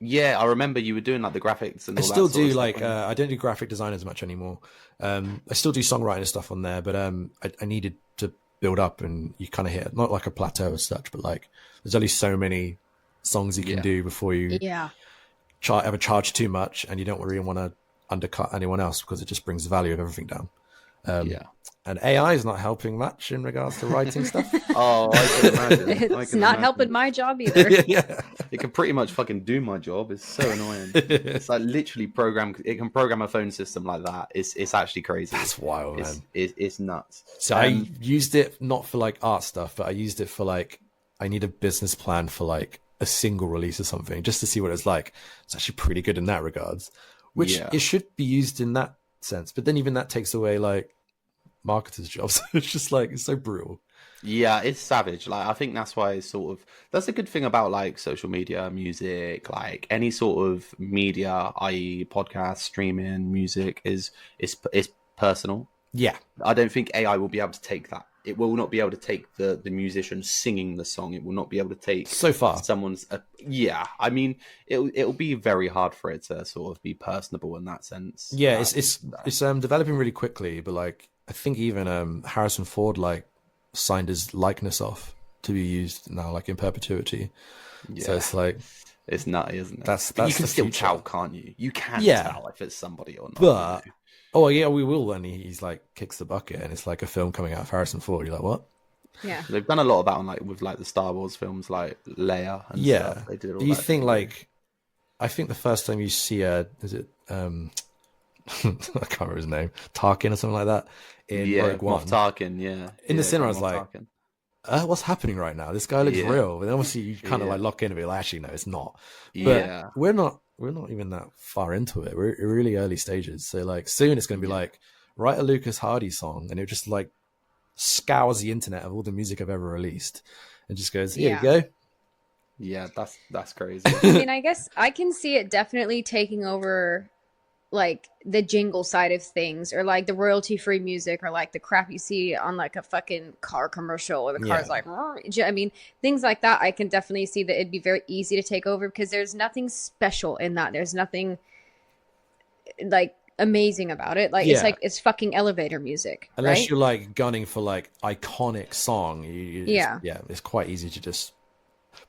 Yeah, I remember you were doing like the graphics and all that. I still do like I don't do graphic design as much anymore. I still do songwriting and stuff on there, but I needed to build up, and you kind of hit not like a plateau as such, but like there's only so many songs you can do before you ever charge too much, and you don't really want to undercut anyone else because it just brings the value of everything down. And AI is not helping much in regards to writing stuff. Oh, I can imagine. It's not helping my job either. It can pretty much fucking do my job. It's so annoying. It's like literally it can program a phone system like that. It's actually crazy. That's wild, man. It's nuts. So I used it not for like art stuff, but I used it for like, I need a business plan for like a single release or something, just to see what it's like. It's actually pretty good in that regards, which it should be used in that sense. But then even that takes away like marketers' jobs. It's just like, it's so brutal. Yeah, it's savage. Like, I think that's why it's that's a good thing about like social media, music, like any sort of media, i.e. podcast, streaming, music is personal. Yeah. I don't think AI will be able to take that. It will not be able to take the musician singing the song. It will not be able to take so far someone's. I mean, it'll be very hard for it to sort of be personable in that sense. Yeah, it's developing really quickly, but like I think even Harrison Ford like signed his likeness off to be used now, like in perpetuity. Yeah. So it's like it's nutty, isn't it? That's you can still future. tell, can't you? You can tell if it's somebody or not. But oh yeah, we will when he's like kicks the bucket and it's like a film coming out of Harrison Ford. You're like, what? Yeah, they've done a lot of that on like with like the Star Wars films, like Leia. And stuff. They did all. Do you think like? I think the first time you see is it I can't remember his name, Tarkin or something like that in Rogue One. Tarkin, yeah. In the cinema, I was like, what's happening right now? This guy looks real. But then obviously you kind of like lock in and be like, actually, no, it's not. But we're not even that far into it. We're really early stages. So like soon it's going to be like, write a Lucas Hardy song and it just like scours the internet of all the music I've ever released and just goes, here you go. Yeah, that's crazy. I mean, I guess I can see it definitely taking over like the jingle side of things, or like the royalty free music, or like the crap you see on like a fucking car commercial, or the car's like, I mean, things like that. I can definitely see that it'd be very easy to take over, because there's nothing special in that. There's nothing like amazing about it. Like it's like, it's fucking elevator music. Unless right? you're like gunning for like iconic song, it's quite easy to just.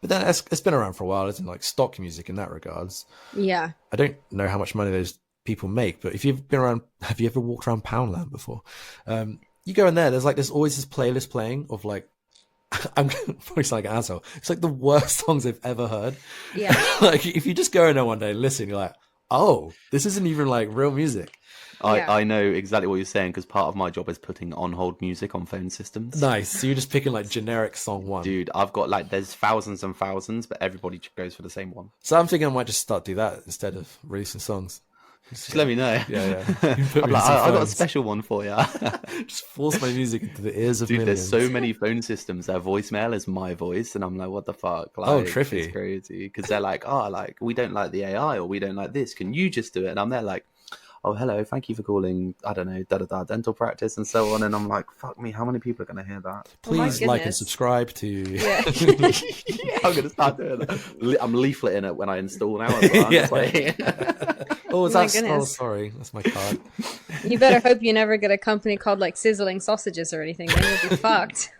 But then it's been around for a while, isn't it? Like stock music in that regards. Yeah. I don't know how much money those people make, but if you've been around, have you ever walked around Poundland before? You go in there, there's always this playlist playing of like, I'm probably sound like an asshole. It's like the worst songs I've ever heard. Yeah. Like if you just go in there one day and listen, you're like, oh, this isn't even like real music. I know exactly what you're saying, because part of my job is putting on hold music on phone systems. Nice. So you're just picking like generic song one. Dude, I've got like, there's thousands and thousands, but everybody goes for the same one. So I'm thinking I might just start do that instead of releasing songs. Just let me know. Yeah. I'm like, I got a special one for you. Just force my music into the ears of Dude, millions. there's so many phone systems. Their voicemail is my voice, and I'm like, what the fuck? Like, trippy. It's crazy, because they're like, like we don't like the AI, or we don't like this. Can you just do it? And I'm there like, oh, hello, thank you for calling, I don't know, dental practice and so on. And I'm like, fuck me, how many people are going to hear that? Please like and subscribe to... Yeah. I'm going to start doing that. I'm leafleting it when I install now as well. Yeah. Like... oh, is that... Oh, sorry, that's my card. You better hope you never get a company called like Sizzling Sausages or anything. Then you'll be fucked.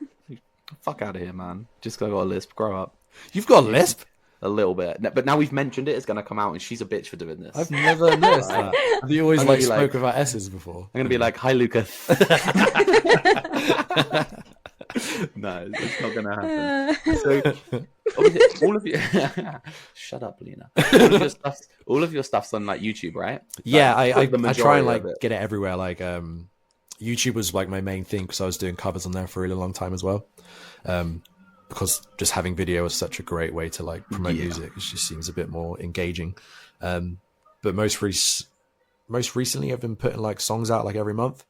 Fuck out of here, man. Just got a lisp, grow up. You've got a lisp? A little bit, but now we've mentioned it, it's going to come out, and she's a bitch for doing this. I've never noticed that. Have you always like spoke without S's before? I'm going to be like, hi, Lucas. No, it's not going to happen. So, obviously, all of you, shut up, Lena. All of your stuff's on like YouTube, right? Yeah, like, I try and like get it everywhere. Like, YouTube was like my main thing, because I was doing covers on there for a really long time as well. Because just having video is such a great way to like promote music. It just seems a bit more engaging. But most recently, I've been putting like songs out like every month.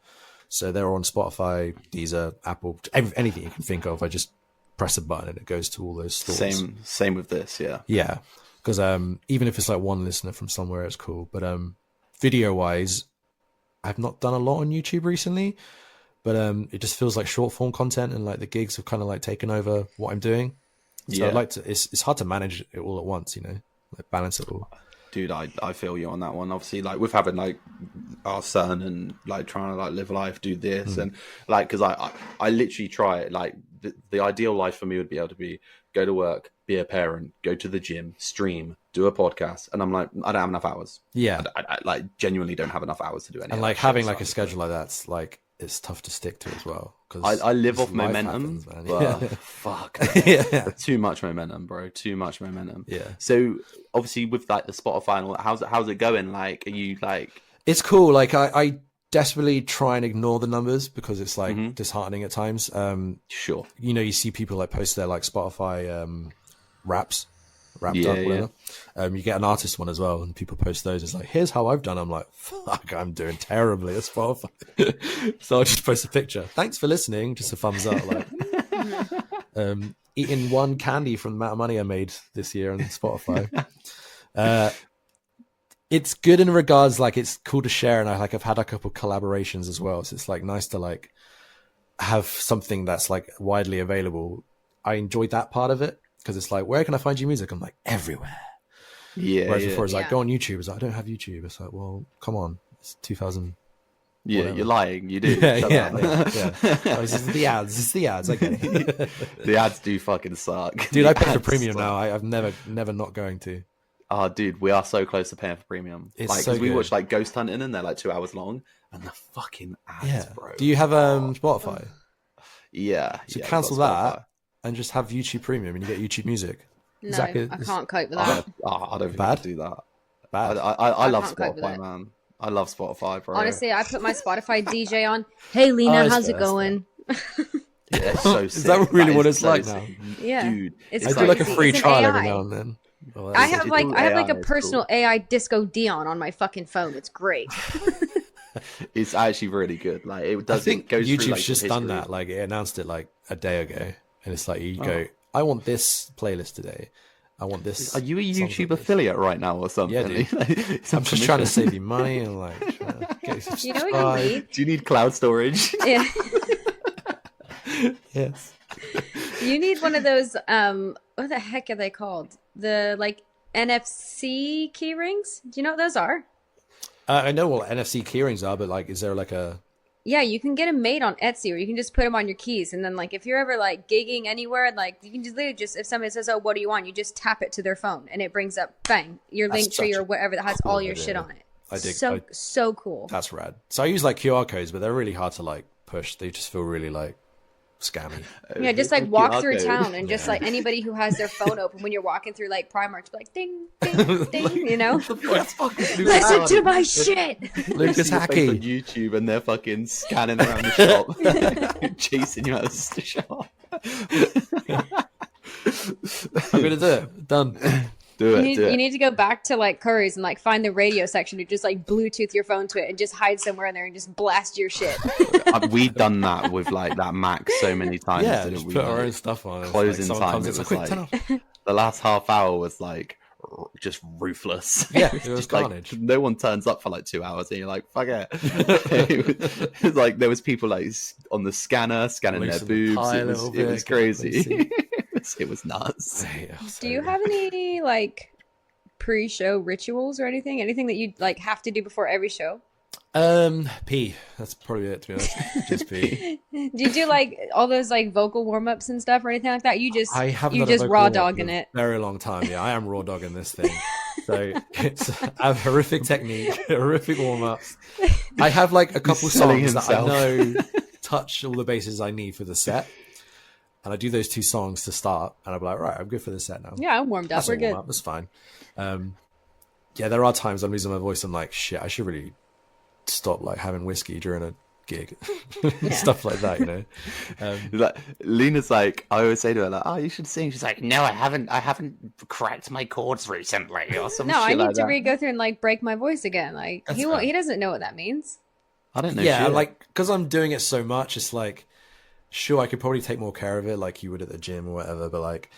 So they're on Spotify, Deezer, Apple, anything you can think of. I just press a button and it goes to all those stores. Same with this, yeah. Yeah, because even if it's like one listener from somewhere, it's cool. But video wise, I've not done a lot on YouTube recently. But it just feels like short form content, and like the gigs have kind of like taken over what I'm doing. So I'd like to. It's hard to manage it all at once, you know, like balance it all. Dude, I feel you on that one. Obviously, like with having like our son and like trying to like live life, do this and like, because I literally try it. Like the ideal life for me would be able to be go to work, be a parent, go to the gym, stream, do a podcast, and I'm like, I don't have enough hours. Yeah, I like genuinely don't have enough hours to do anything. And like having like a schedule like that's like. It's tough to stick to as well, because I live off momentum, but fuck, too much momentum, bro. Too much momentum. Yeah. So obviously with like the Spotify and all that, how's it going? Like, are you like? It's cool. Like I desperately try and ignore the numbers, because it's like disheartening at times. Sure. You know, you see people like post their like Spotify wrapped up, whatever. You get an artist one as well, and people post those. It's like, here's how I've done. I'm like, fuck, I'm doing terribly at Spotify. So I'll just post a picture. Thanks for listening. Just a thumbs up. Like, eating one candy from the amount of money I made this year on Spotify. It's good in regards, like it's cool to share, and I've had a couple collaborations as well. So it's like nice to like have something that's like widely available. I enjoyed that part of it. Because it's like, where can I find your music? I'm like, everywhere. Yeah. Whereas before it's like, go on YouTube. It's like, I don't have YouTube. It's like, well, come on. It's 2000. Yeah, whatever. You're lying. You do. yeah. Oh, it's the ads. It's the ads. I get it. The ads do fucking suck. Dude, I pay for premium now. I've never not going to. Oh, dude, we are so close to paying for premium. It's like, so we good. watch like Ghost Hunting, and they're like 2 hours long, and the fucking ads, bro. Do you have Spotify? Yeah. So cancel that. And just have YouTube Premium, and you get YouTube Music. No, I can't cope with that. I don't think Bad? I can do that. Bad. I love can't cope with Spotify, it. man. I love Spotify, bro. Honestly, I put my Spotify DJ on. Hey, Lena, how's it going? Yeah, it's so sick. Is that really what it's so like sick. now? Yeah, Dude, it's I do like a crazy. free It's an trial AI. every now and then. Oh, I have like a AI is personal AI Disco Dion on my fucking phone. It's great. It's actually really good. Like it does. I think it goes YouTube's through, like, just the done history. that. Like it announced it like a day ago, and it's like you go, I want this playlist today, I want this. Are you a YouTube affiliate right now or something? Yeah, dude. I'm just trying to save you money and like get you know what you need? Do you need cloud storage? Yeah. Yes. You need one of those what the heck are they called? The like NFC key rings? Do you know what those are? I know what NFC keyrings are, but like, is there like a... Yeah, you can get them made on Etsy, or you can just put them on your keys. And then like, if you're ever like gigging anywhere, like you can just literally just, if somebody says, oh, what do you want? You just tap it to their phone and it brings up, bang, your link tree or whatever that has cool all your idea. shit on it. I dig. So cool. That's rad. So I use like QR codes, but they're really hard to like push. They just feel really like scammy. Yeah, just like walk through town and just like anybody who has their phone open when you're walking through like Primark, just be like ding, ding, ding, you know? Listen to my shit. Lucas Hackey on YouTube, and they're fucking scanning around the shop, chasing you out of the shop. I'm gonna do it. Done. Do it. You need to go back to like Curry's and like find the radio section and just like Bluetooth your phone to it and just hide somewhere in there and just blast your shit. We've done that with like that Mac so many times. Yeah, just put our own stuff on. Closing time. It was like the last half hour was like just ruthless. Yeah, it was carnage. Like, no one turns up for like 2 hours, and you're like, fuck it. It was like there was people like on the scanner scanning their boobs. It was crazy. It was nuts. Do you have any like pre-show rituals or anything? Anything that you like have to do before every show? Pee. That's probably it, to be honest. Just pee. Do you do like all those like vocal warm-ups and stuff or anything like that? You just raw dogging it. Very long time. Yeah, I am raw dogging this thing. So it's a horrific technique, horrific warm-ups. I have like a couple songs that I know touch all the bases I need for the set. And I do those 2 songs to start, and I'm like, right, I'm good for the set now. Yeah, I'm warmed up. We're good. That's fine. Yeah, there are times I'm losing my voice. I'm like, shit, I should really stop like having whiskey during a gig, stuff like that, you know. Like, Lena's like, I always say to her like, oh, you should sing. She's like, no, I haven't cracked my chords recently, or some. No, shit I need like to that. go through and like break my voice again. Like he doesn't know what that means. I don't know. Yeah, shit. like because I'm doing it so much, it's like. Sure, I could probably take more care of it like you would at the gym or whatever, but like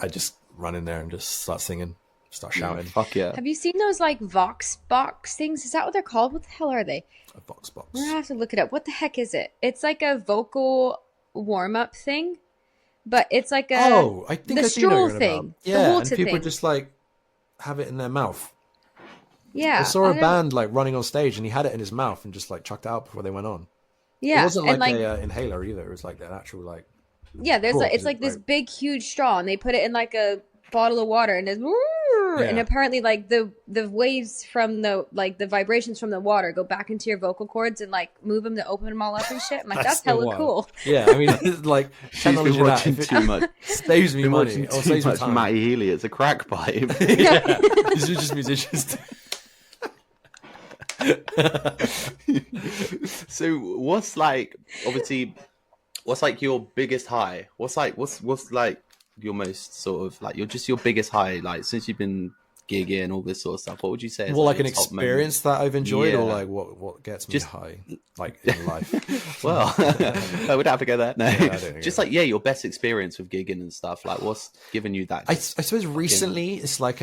I just run in there and just start singing, start shouting. Fuck yeah. Have you seen those like Vox box things? Is that what they're called? What the hell are they? A Vox box. I'm gonna have to look it up. What the heck is it? It's like a vocal warm-up thing, but it's like a I think the I stroll do know thing. about. Yeah, the and people thing. just like have it in their mouth. Yeah, I saw a band like running on stage and he had it in his mouth and just like chucked it out before they went on. Yeah, it wasn't like a inhaler either. It was like an actual like. Yeah, there's like it's like this big huge straw, and they put it in like a bottle of water, and it's and apparently like the waves from the like the vibrations from the water go back into your vocal cords and like move them to open them all up and shit. I'm like, that's hella cool. Yeah, I mean, it's like technology been watching too much. Saves me money. Or saves me time. Matty Healy, it's a crack pipe. Yeah, these are just musicians. So what's like obviously what's like your biggest high? What's like your most sort of like your biggest high, like since you've been gigging all this sort of stuff? What would you say is like an experience that I've enjoyed, or like what gets me just high like in life? Well, I would have to go there. No, just like your best experience with gigging and stuff. Like what's given you that? I suppose recently it's like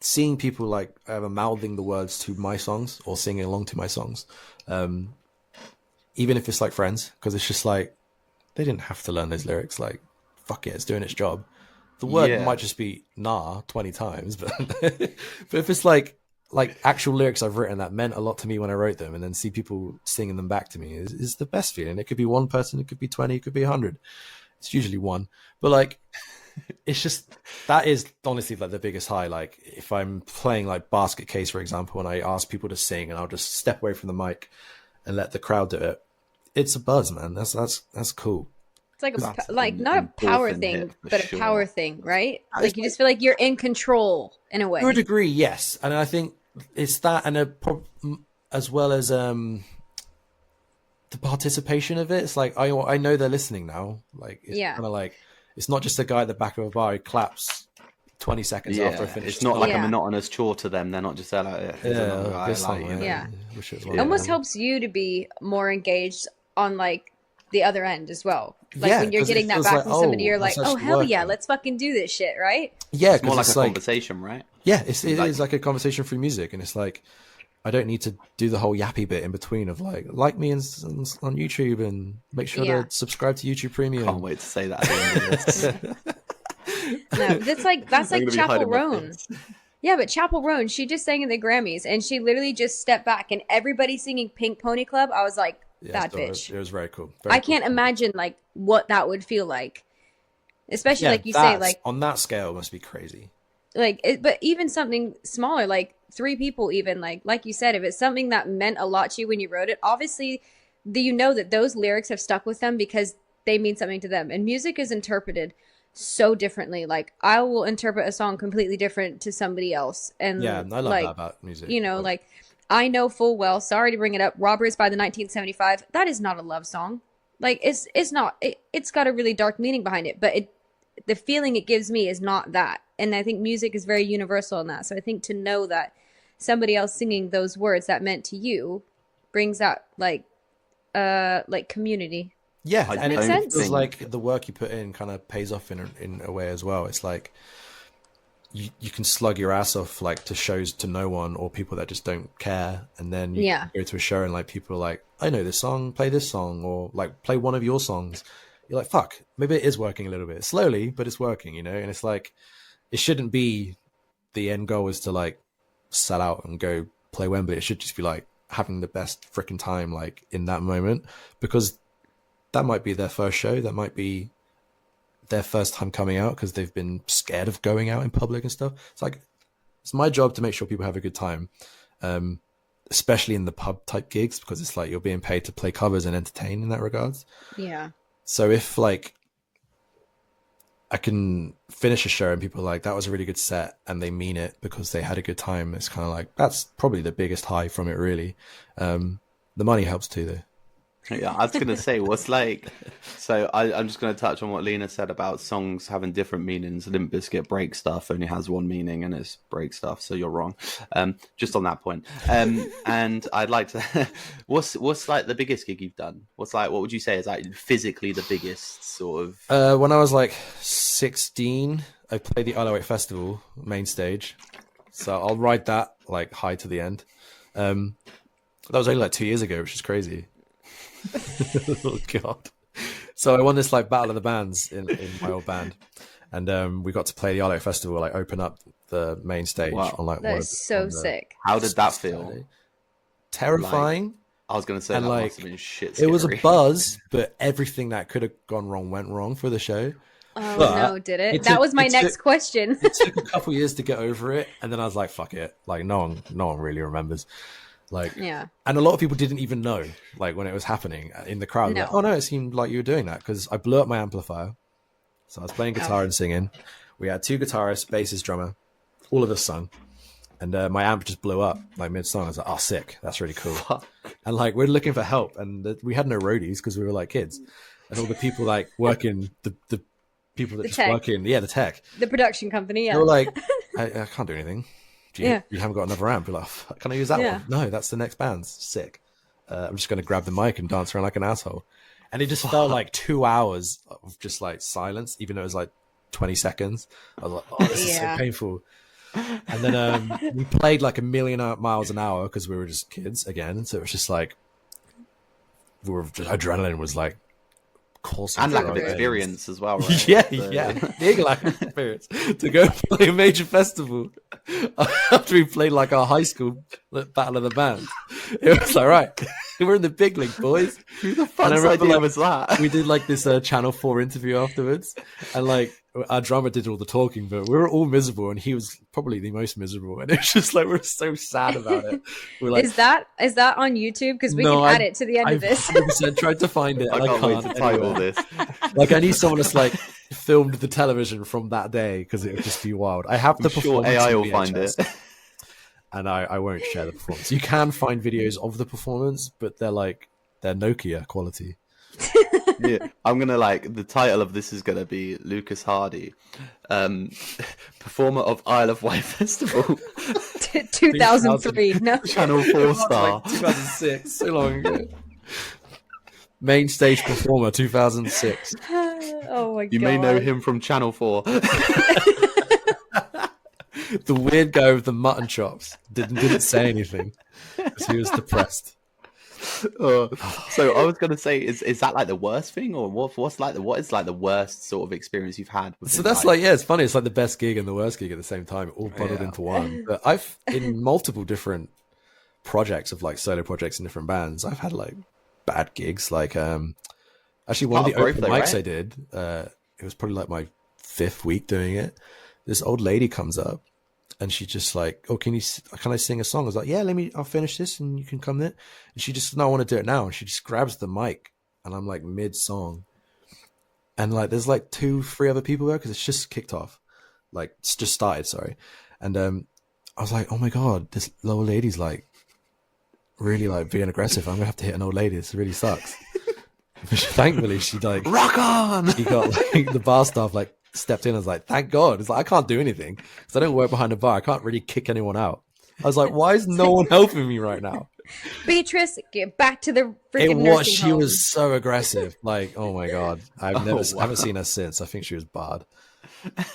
seeing people like mouthing the words to my songs or singing along to my songs, even if it's like friends, because it's just like they didn't have to learn those lyrics. Like, fuck it, it's doing its job. The word might just be nah 20 times, but but if it's like actual lyrics I've written that meant a lot to me when I wrote them, and then see people singing them back to me is the best feeling. It could be one person, it could be 20, it could be 100. It's usually one, but like. It's just that is honestly like the biggest high. Like if I'm playing like Basket Case, for example, and I ask people to sing, and I'll just step away from the mic and let the crowd do it. It's a buzz, man. That's cool. It's like not a power thing, but a power thing, right? Like you just feel like you're in control in a way. To a degree, yes, and I think it's that, and as well as the participation of it. It's like I know they're listening now. Like it's kind of like. It's not just a guy at the back of a bar who claps 20 seconds after I finish. It's not like a monotonous chore to them. They're not just there like, It almost helps you to be more engaged on like the other end as well. Like when you're getting that back from somebody, you're like, oh hell yeah, let's fucking do this shit, right? Yeah, it's more like a conversation, right? Yeah, it is like a conversation through music, and it's like I don't need to do the whole yappy bit in between of like me on YouTube and make sure to subscribe to YouTube Premium. Can't wait to say that at the end of this. No, that's like Chapel Roan. Yeah, but Chapel Roan, she just sang in the Grammys, and she literally just stepped back, and everybody singing Pink Pony Club. I was like, that bitch. It was very cool. I can't imagine like what that would feel like, especially like you say, like on that scale, it must be crazy. But even something smaller, like 3 people, even like you said, if it's something that meant a lot to you when you wrote it, obviously, you know that those lyrics have stuck with them because they mean something to them, and music is interpreted so differently. Like I will interpret a song completely different to somebody else, and I love that about music. You know, like I know full well. Sorry to bring it up. Robbers by the 1975. That is not a love song. Like it's not. It's got a really dark meaning behind it, but the feeling it gives me is not that. And I think music is very universal in that. So I think to know that somebody else singing those words that meant to you brings out like community. Yeah, and it feels like the work you put in kind of pays off in a way as well. It's like you can slug your ass off like to shows to no one or people that just don't care, and then you go to a show and like people are like, I know this song, play this song, or like play one of your songs. You're like, fuck, maybe it is working a little bit slowly, but it's working, you know. And it's like it shouldn't be the end goal is to like sell out and go play Wembley. It should just be like having the best freaking time like in that moment, because that might be their first show. That might be their first time coming out because they've been scared of going out in public and stuff. It's like, it's my job to make sure people have a good time, especially in the pub type gigs, because it's like you're being paid to play covers and entertain in that regards. Yeah. So if like I can finish a show and people are like, that was a really good set, and they mean it because they had a good time, it's kind of like, that's probably the biggest high from it, really. The money helps too, though. Yeah, I was going to say, what's like, so I'm just going to touch on what Lena said about songs having different meanings. Limp Bizkit Break Stuff only has one meaning, and it's break stuff, so you're wrong. Just on that point. And I'd like to, what's like the biggest gig you've done? What would you say is like physically the biggest sort of? When I was like 16, I played the Isle of Wight Festival main stage. So I'll ride that like high to the end. That was only like 2 years ago, which is crazy. Oh god! So I won this like battle of the bands in my old band, and we got to play the Isle Festival, like open up the main stage on like that is so sick. How did that feel? Terrifying. Like, I was gonna say that must have been shit scary. It was a buzz, but everything that could have gone wrong went wrong for the show. Oh no, did it? That was my next question. It took a couple years to get over it, and then I was like, "Fuck it!" Like no one really remembers. Like, yeah. And a lot of people didn't even know, like, when it was happening in the crowd. No. Like, oh no, it seemed like you were doing that because I blew up my amplifier. So I was playing guitar and singing. We had 2 guitarists, bassist, drummer, all of us sung, and my amp just blew up like mid song. I was like, oh, sick, that's really cool. And like we're looking for help, and we had no roadies because we were like kids, and all the people like working the people that just work in the tech, the production company. Yeah, they were like, I can't do anything. You haven't got another amp. You're like, can I use that one? No, that's the next band's. Sick. I'm just going to grab the mic and dance around like an asshole. And it just felt like 2 hours of just like silence, even though it was like 20 seconds. I was like, oh, this is so painful. And then we played like 1,000,000 miles an hour because we were just kids again. So it was just like, adrenaline was like, and lack of experience as well, right? Big lack of experience to go play a major festival after we played like our high school battle of the bands. It was like, right, we're in the big league, boys. Who the fuck's idea was that? We did like this Channel 4 interview afterwards, and like our drummer did all the talking, but we were all miserable, and he was probably the most miserable. And it's just like we're so sad about it. We're like, is that on YouTube? Because we can add it to the end of this. 100% tried to find it. I can't wait to title this. Like I need someone that's like filmed the television from that day because it would just be wild. I have the performance. Sure AI will find it. And I won't share the performance. You can find videos of the performance, but they're Nokia quality. Yeah, I'm gonna the title of this is gonna be Lucas Hardy, performer of Isle of Wight Festival, 2003. No, Channel 4 star, 2006, so long ago. Main stage performer 2006. Oh my god. You may know him from Channel 4. The weird guy with the mutton chops didn't say anything because he was depressed. So I was gonna say, is that like the worst thing, or what is like the worst sort of experience you've had? So that's like, yeah, it's funny. It's like the best gig and the worst gig at the same time, all bundled into one. But I've in multiple different projects of like solo projects in different bands, I've had like bad gigs. Like actually one of the open mics I did, it was probably like my 5th week doing it. This old lady comes up and she just like, oh, can I sing a song? I was like, yeah, I'll finish this and you can come in. And she just, no, I want to do it now. And she just grabs the mic and I'm like mid song. And like, there's like 2-3 other people there because it's just kicked off. Like, it's just started, sorry. And I was like, oh my God, this old lady's like really like being aggressive. I'm going to have to hit an old lady. This really sucks. Thankfully, she like, rock on! He got like the bar staff like stepped in. I was like, thank God. It's like, I can't do anything because I don't work behind the bar. I can't really kick anyone out. I was like, why is no one helping me right now? Beatrice, get back to the freaking nursing She home. was so aggressive. Like, oh my God. I haven't seen her since. I think she was barred.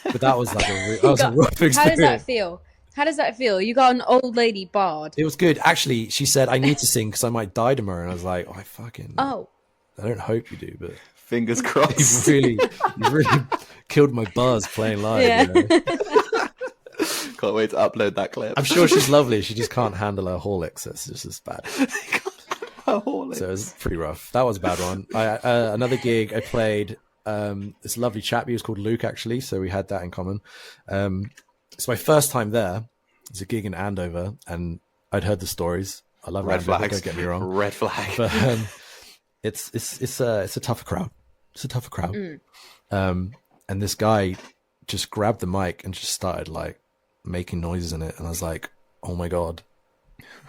But that was like a rough experience. How does that feel? How does that feel? You got an old lady barred. It was good. Actually, she said, I need to sing because I might die tomorrow. And I was like, I don't hope you do, but fingers crossed. You really killed my buzz playing live. Yeah. You know? Can't wait to upload that clip. I'm sure she's lovely. She just can't handle her Horlicks. That's just as bad. So it was pretty rough. That was a bad one. Another gig I played, this lovely chap. He was called Luke, actually. So we had that in common. It's my first time there. It's a gig in Andover, and I'd heard the stories. I love red Andover, flags. don't get me wrong. Red flag. But it's a tougher crowd. It's a tougher crowd. And this guy just grabbed the mic and just started like making noises in it, and I was like, oh my God.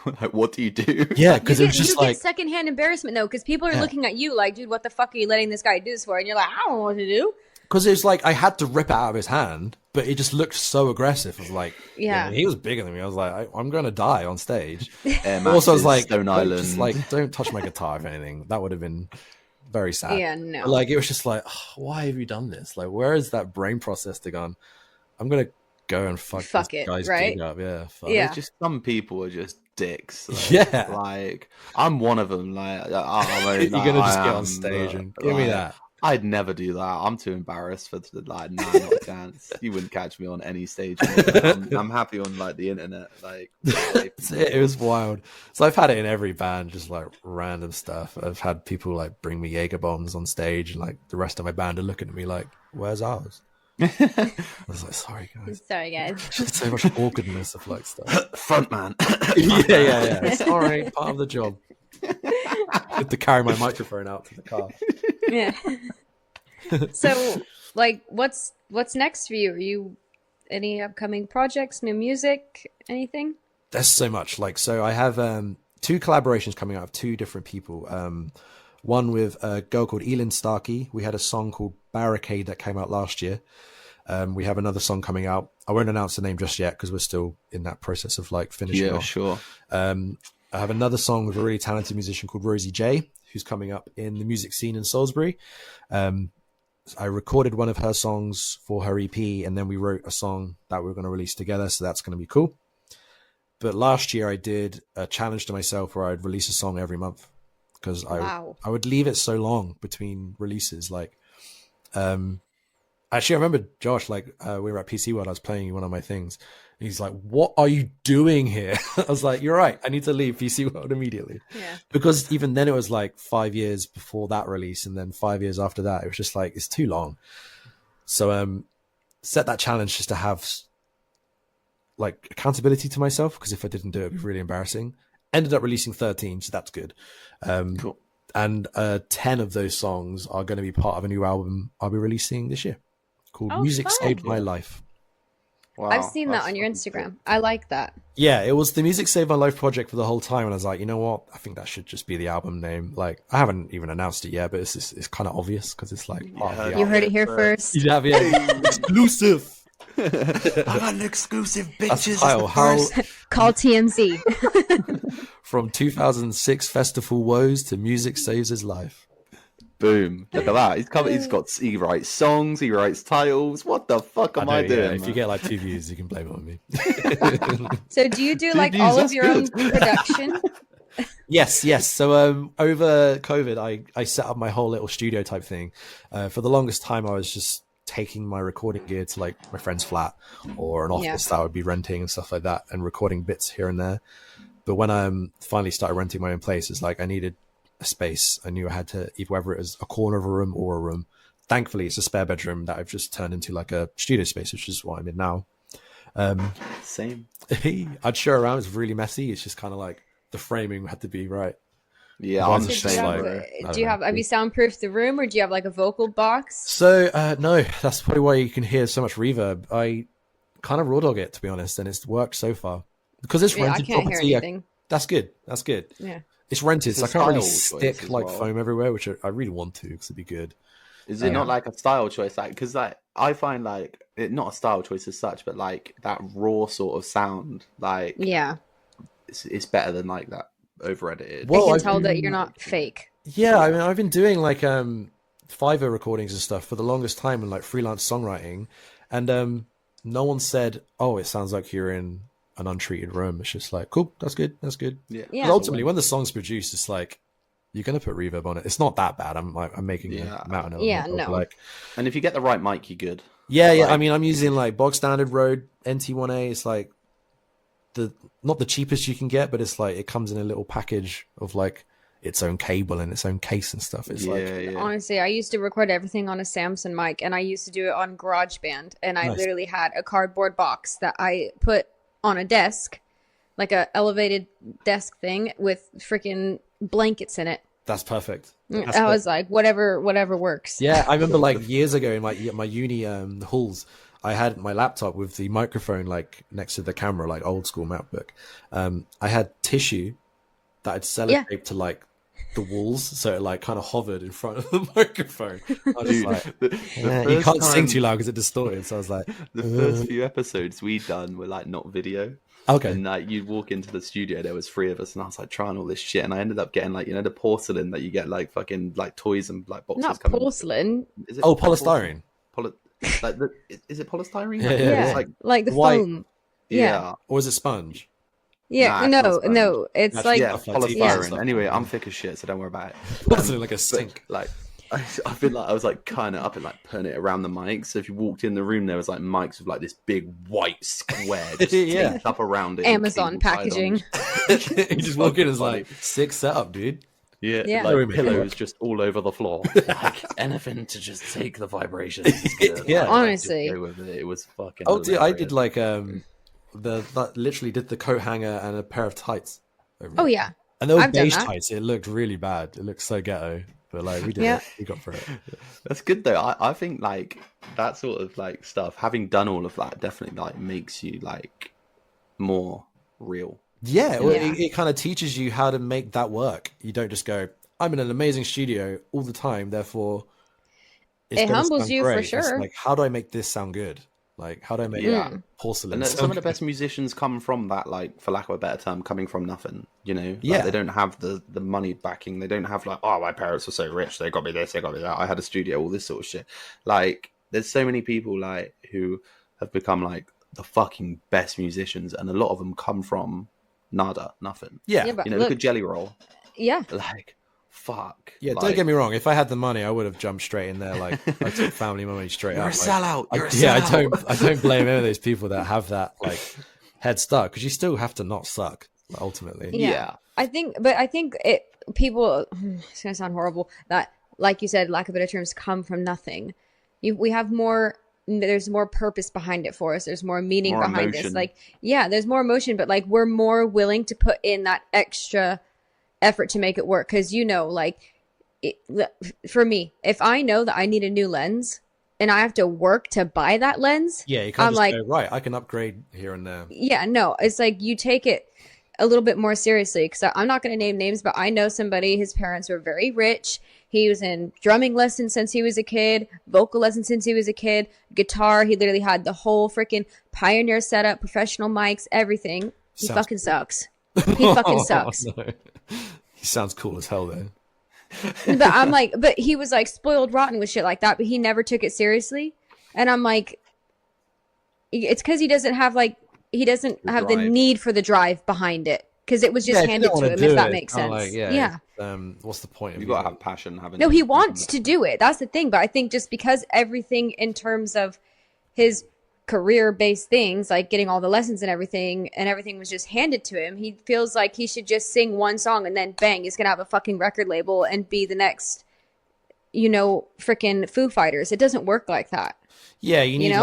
Like, what do you do? Yeah, because it was just like get secondhand embarrassment though, because people are looking at you like, dude, what the fuck are you letting this guy do this for? And you're like, I don't know what to do. Because it was like I had to rip it out of his hand, but it just looked so aggressive. I was like, yeah, he was bigger than me. I was like, I'm going to die on stage. Also, I was like, Stone Island. Just like, don't touch my guitar, if anything. That would have been very sad. Yeah, no. But like, it was just like, oh, why have you done this? Like, where is that brain process to gone? I'm going to go and fuck this it, guy's right? gig up. Yeah, fuck. It's just some people are just dicks. Like, yeah, like I'm one of them. Like, you're gonna just get on stage and give me that. I'd never do that. I'm too embarrassed for like, nah, not a chance. You wouldn't catch me on any stage. I'm happy on like the internet. Like, it was wild. So I've had it in every band, just like random stuff. I've had people like bring me Jaeger bombs on stage, and like the rest of my band are looking at me like, "Where's ours?" I was like, sorry guys. Just so much awkwardness of like stuff. Front man. yeah. Sorry, part of the job. I had to carry my microphone out to the car. Yeah. So, like, what's next for you? Are you any upcoming projects, new music, anything? There's so much. Like, so I have 2 collaborations coming out of 2 different people. One with a girl called Elin Starkey. We had a song called Barricade that came out last year. We have another song coming out. I won't announce the name just yet because we're still in that process of like finishing off. Sure. I have another song with a really talented musician called Rosie J, who's coming up in the music scene in Salisbury. I recorded one of her songs for her EP, and then we wrote a song that we were going to release together. So that's going to be cool. But last year I did a challenge to myself where I'd release a song every month because I would leave it so long between releases. Like, actually, I remember Josh, like we were at PC World, I was playing one of my things. And he's like, what are you doing here? I was like, you're right. I need to leave PC World immediately. Yeah. Because even then it was like 5 years before that release. And then 5 years after that, it was just like, it's too long. So set that challenge just to have like accountability to myself. Because if I didn't do it, it'd be really embarrassing. Ended up releasing 13, so that's good. Cool. And 10 of those songs are going to be part of a new album I'll be releasing this year called Music Saved My Life. Wow, I've seen that on your Instagram. Cool. I like that. Yeah, it was the Music Saved My Life project for the whole time. And I was like, you know what? I think that should just be the album name. Like, I haven't even announced it yet, but it's kind of obvious because it's like part of the album. You heard it here first. Yeah, exclusive. I got an exclusive bitches. Call TMZ. From 2006 Festival Woes to Music Saves His Life. Boom. Look at that. He writes songs, he writes titles. What the fuck am I doing? If you get like 2 views, you can blame it on me. So do you do like all of your own production? Yes. So over COVID, I set up my whole little studio type thing. For the longest time, I was just taking my recording gear to like my friend's flat or an office that I would be renting and stuff like that, and recording bits here and there. But when I finally started renting my own place, it's like I needed a space. I knew I had to, whether it was a corner of a room or a room. Thankfully, it's a spare bedroom that I've just turned into like a studio space, which is what I'm in now. Same. I'd show around. It's really messy. It's just kind of like the framing had to be right. Yeah, I'm the same. Do you have you soundproofed the room, or do you have like a vocal box? So no, that's probably why you can hear so much reverb. I kind of raw dog it, to be honest, and it's worked so far because it's rented I can't property. hear anything. That's good. Yeah. It's rented, so I can't really stick like well. foam everywhere, which I really want to because it'd be good. Is it not like a style choice? Like, because like I find like it not a style choice as such, but like that raw sort of sound, like it's better than like that over edited. Well, I can tell that you're not fake. Yeah, I mean, I've been doing like Fiverr recordings and stuff for the longest time and like freelance songwriting, and no one said, "Oh, it sounds like you're in an untreated room." It's just like, cool, that's good. Yeah. Ultimately, when the song's produced, it's like you're gonna put reverb on it. It's not that bad. I'm making a mountain of it. Yeah, no. Like, and if you get the right mic, you're good. Yeah. Like, I mean, I'm using like bog standard Rode NT1A. It's like not the cheapest you can get, but it's like it comes in a little package of like its own cable and its own case and stuff. It's honestly, I used to record everything on a Samsung mic, and I used to do it on GarageBand, and I literally had a cardboard box that I put on a desk, like a elevated desk thing with freaking blankets in it. That's perfect. I was like, whatever works. Yeah, I remember like years ago in my uni halls, I had my laptop with the microphone like next to the camera, like old school MacBook. I had tissue that I'd sellotape to like the walls, so it like kind of hovered in front of the microphone. I was just like, you can't sing too loud because it distorted. So I was like, the first few episodes we done were like not video. Okay. And like you'd walk into the studio, there was 3 of us, and I was like trying all this shit, and I ended up getting like, you know, the porcelain that you get like fucking like toys and like boxes. Not porcelain. Is it polystyrene. Is it polystyrene? Yeah. Like the foam. Yeah. Or is it sponge? Yeah, no, it's like polystyrene. Yeah. Anyway, I'm thick as shit, so don't worry about it. Polystyrene like a sink. Like I feel like I was like cutting it up and like putting it around the mics. So if you walked in the room, there was like mics with like this big white square just taped up around it. Amazon packaging. You just walk in and it's like sick setup, dude. Yeah. Like pillows just all over the floor. Like anything to just take the vibrations. Yeah, honestly, go with it. It was fucking. Oh, dude, I did like literally did the coat hanger and a pair of tights. Yeah, and they were beige tights. It looked really bad. It looked so ghetto, but like we did it. We got through it. That's good though. I think like that sort of like stuff, having done all of that, definitely like makes you like more real. Yeah, well, it kind of teaches you how to make that work. You don't just go, I'm in an amazing studio all the time, therefore it humbles you for sure. It's like, how do I make this sound good? Like, how do I make porcelain? And some of the best musicians come from that, like, for lack of a better term, coming from nothing, you know? Like, they don't have the money backing. They don't have, like, oh, my parents were so rich, they got me this, they got me that. I had a studio, all this sort of shit. Like, there's so many people, like, who have become, like, the fucking best musicians, and a lot of them come from nada, nothing. Yeah. But you know, look at Jelly Roll. Yeah. Like, fuck. Yeah, like, don't get me wrong. If I had the money, I would have jumped straight in there. Like, I took family money straight you're up. A sellout. You're a sellout. Yeah, I don't blame any of those people that have that like head start, because you still have to not suck ultimately. Yeah. I think people. It's gonna sound horrible. That, like you said, lack of better terms, come from nothing. We have more. There's more purpose behind it for us. There's more meaning behind this. Like, there's more emotion, but like we're more willing to put in that extra effort to make it work. Because for me, if I know that I need a new lens and I have to work to buy that lens, you can't just go, right, I can upgrade here and there. Yeah, no, it's like you take it a little bit more seriously. Because I'm not going to name names, but I know somebody. His parents were very rich. He was in drumming lessons since he was a kid, vocal lessons since he was a kid, guitar. He literally had the whole freaking Pioneer setup, professional mics, everything. He fucking sucks. He fucking sucks. No. He sounds cool as hell, though. But I'm like, but he was like spoiled rotten with shit like that, but he never took it seriously. And I'm like, it's because he doesn't have the need for the drive behind it. Because it was just handed to him, if that makes sense. Like, yeah. What's the point? You got to have passion, haven't you? No, he wants to do it. That's the thing. But I think just because everything in terms of his career-based things, like getting all the lessons and everything was just handed to him, he feels like he should just sing one song and then bang, he's gonna have a fucking record label and be the next, freaking Foo Fighters. It doesn't work like that. Yeah, you need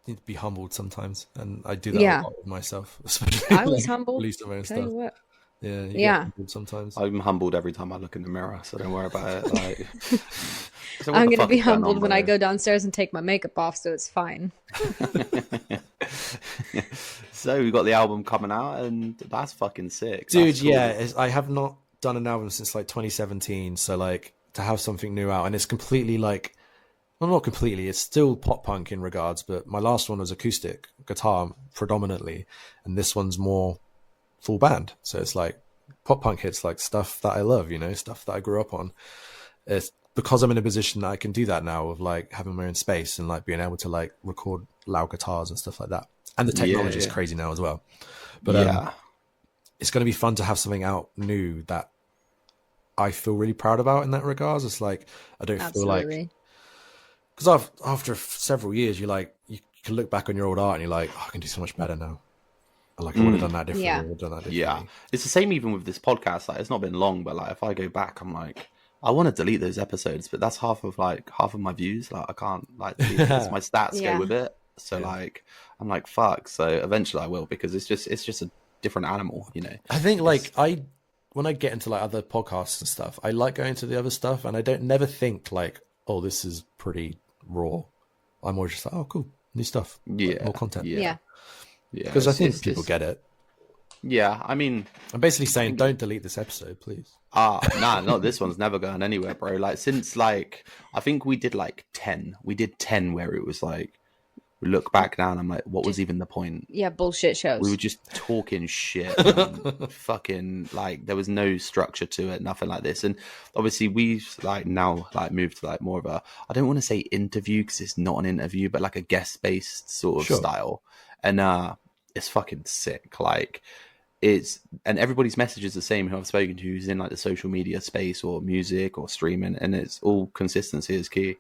need to be humbled sometimes, and I do that a lot with myself. Especially I was humbled. Release my own stuff. Yeah, get sometimes. I'm humbled every time I look in the mirror, so don't worry about it. Like, so I'm gonna be humbled when I go downstairs and take my makeup off, so it's fine. So we got the album coming out, and that's fucking sick, dude. Cool. Yeah, I have not done an album since like 2017, so like to have something new out, and it's completely like. Well, not completely. It's still pop punk in regards, but my last one was acoustic guitar predominantly, and this one's more full band. So it's like pop punk hits, like stuff that I love, stuff that I grew up on. It's because I'm in a position that I can do that now of like having my own space and like being able to like record loud guitars and stuff like that. And the technology is crazy now as well. But it's going to be fun to have something out new that I feel really proud about in that regards. It's like I don't feel like. Because after several years, you can look back on your old art and you're like, I can do so much better now. I would have done that differently. I would have done that differently. Yeah, it's the same even with this podcast. Like, it's not been long, but like if I go back, I'm like, I want to delete those episodes, but that's half of my views. Like I can't delete this. My stats go with it. So I'm like, fuck. So eventually I will, because it's just a different animal, I think when I get into like other podcasts and stuff, I like going to the other stuff, and I never think like, oh, this is pretty raw. I'm always just like, oh, cool, new stuff, more content. Yeah. Because I think people get it. Yeah, I mean, I'm basically saying, don't delete this episode, please. Nah, not this one's never going anywhere, bro. Like since I think we did 10. We did 10 where it was like, we look back now and I'm like, what was even the point? Yeah, bullshit shows. We were just talking shit. And fucking there was no structure to it, nothing like this. And obviously we've now moved to more of a, I don't want to say interview because it's not an interview, but like a guest based sort of style. And it's fucking sick. And everybody's message is the same who I've spoken to, who's in the social media space or music or streaming, and it's all consistency is key.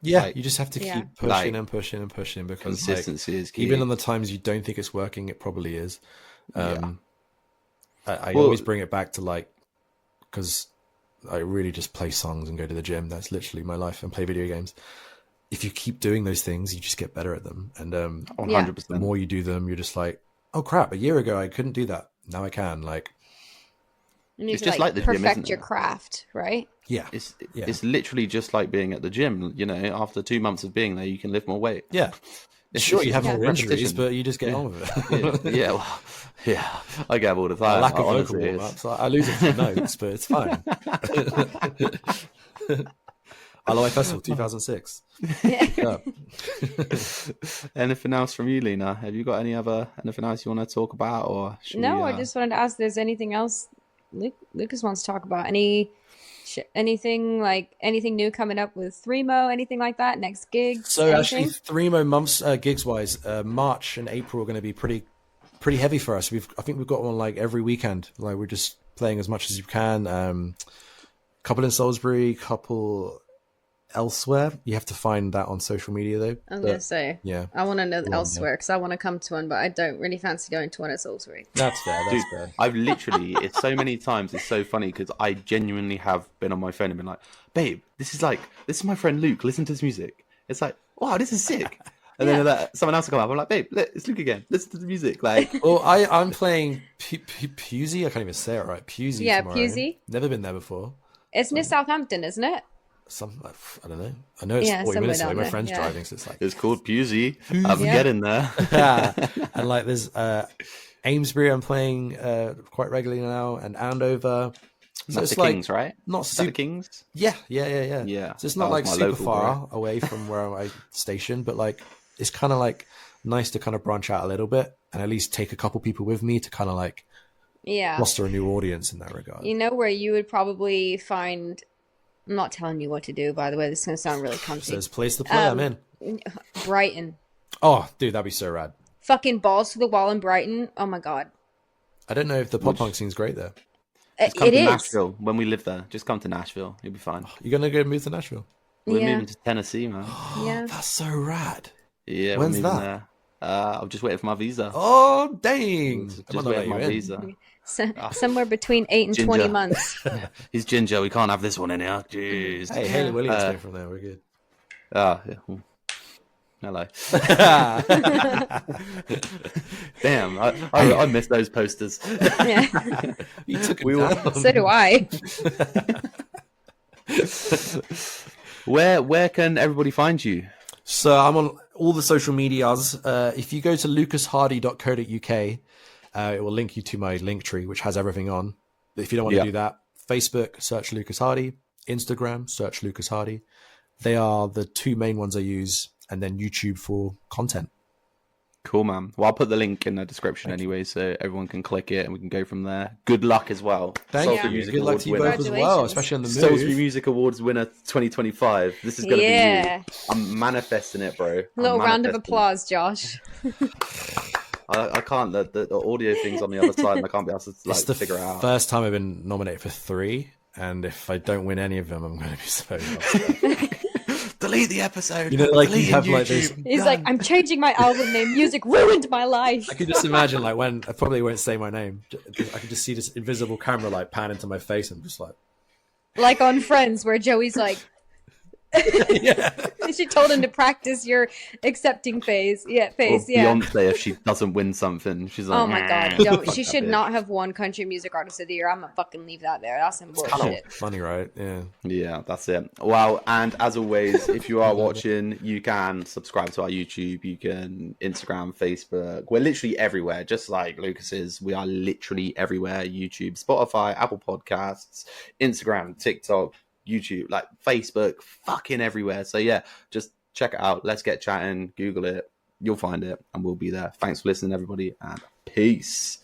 Yeah, you just have to keep pushing and pushing and pushing, because consistency is key. Even on the times you don't think it's working, it probably is. I always bring it back to because I really just play songs and go to the gym. That's literally my life, and play video games. If you keep doing those things, you just get better at them. And 100%. The more you do them, you're just like, oh crap, a year ago I couldn't do that. Now I can. You need to the perfect gym, your craft, right? Yeah. It's literally just like being at the gym. After 2 months of being there, you can lift more weight. Yeah. Sure, you have more injuries, but you just get on with it. I get them all the time. Lack of vocal warm-ups. I lose a few notes, but it's fine. Aloe Festival 2006. Anything else from you, Lena? Have you got anything else you want to talk about, or I just wanted to ask if there's anything else Lucas wants to talk about. Anything new coming up with Threemo, anything like that? Next gigs? So anything? Actually, Threemo months gigs wise, March and April are going to be pretty heavy for us. I think we've got one every weekend. We're just playing as much as you can. Couple in Salisbury, couple elsewhere. You have to find that on social media though. I was gonna say, I want to know elsewhere because I want to come to one, but I don't really fancy going to one at Salisbury. That's fair. That's fair. I've literally, it's so many times. It's so funny because I genuinely have been on my phone and been like, "Babe, this is my friend Luke. Listen to his music." It's like, "Wow, this is sick." And then someone else will come up. I'm like, "Babe, it's Luke again. Listen to the music." Well, I'm playing Pusey. I can't even say it right. Pusey. Yeah, tomorrow. Pusey. Never been there before. It's near Southampton, isn't it? I don't know. I know it's 40 minutes away. My friend's driving, so it's called Pusey. I'm getting there. And there's Amesbury. I'm playing quite regularly now, and Andover. So that's the Kings, right? Not super Kings. Yeah. So it's not super far away from where I station, but it's kind of nice to kind of branch out a little bit and at least take a couple people with me to kind of foster a new audience in that regard. You know where you would probably find. I'm not telling you what to do, by the way. This is going to sound really cunty. Says place to play. I'm in. Brighton. Oh, dude, that'd be so rad. Fucking balls to the wall in Brighton. Oh my god. I don't know if the pop punk scene's great there. Just come to Nashville when we live there. Just come to Nashville. You'll be fine. You're gonna go move to Nashville? We're moving to Tennessee, man. Yeah, that's so rad. Yeah, when's that? There. I'm just waiting for my visa. Oh dang! Just waiting for my visa. Somewhere between 8 and 20 months. He's ginger. We can't have this one in here. Jeez. Hey, Haley Williams came from there. We're good. Yeah. Hello. Damn, I miss those posters. Yeah. You took it down. So do I. Where can everybody find you? So I'm on all the social medias. If you go to lucashardy.co.uk, it will link you to my link tree, which has everything on. If you don't want to do that, Facebook, search Lucas Hardy. Instagram, search Lucas Hardy. They are the two main ones I use, and then YouTube for content. Cool, man. Well, I'll put the link in the description anyway, so everyone can click it and we can go from there. Good luck as well. Thank you. Good luck to you both as well, especially on the move. Salisbury Music Awards winner 2025. This is going to be you. I'm manifesting it, bro. A little round of applause, Josh. I can't. The audio thing's on the other side, and I can't be able to figure it out. First time I've been nominated for 3, and if I don't win any of them, I'm going to be so upset. Delete the episode. You know, like you have like this. He's like, I'm changing my album name. Music ruined my life. I could just imagine, like, when I probably won't say my name. I could just see this invisible camera like pan into my face, and just like on Friends, where Joey's like. Yeah. She told him to practice your accepting phase. Yeah. Beyonce, if she doesn't win something, she's like, oh my god, she should not have won Country Music Artist of the Year. I'm gonna fucking leave that there. That's some bullshit. Funny, right? Yeah, that's it. Well, and as always, if you are watching, you can subscribe to our YouTube. You can Instagram, Facebook. We're literally everywhere, just like Lucas is. We are literally everywhere. YouTube, Spotify, Apple Podcasts, Instagram, TikTok, YouTube, like Facebook, fucking everywhere. So yeah, just check it out. Let's get chatting. Google it. You'll find it, and we'll be there. Thanks for listening, everybody, and peace.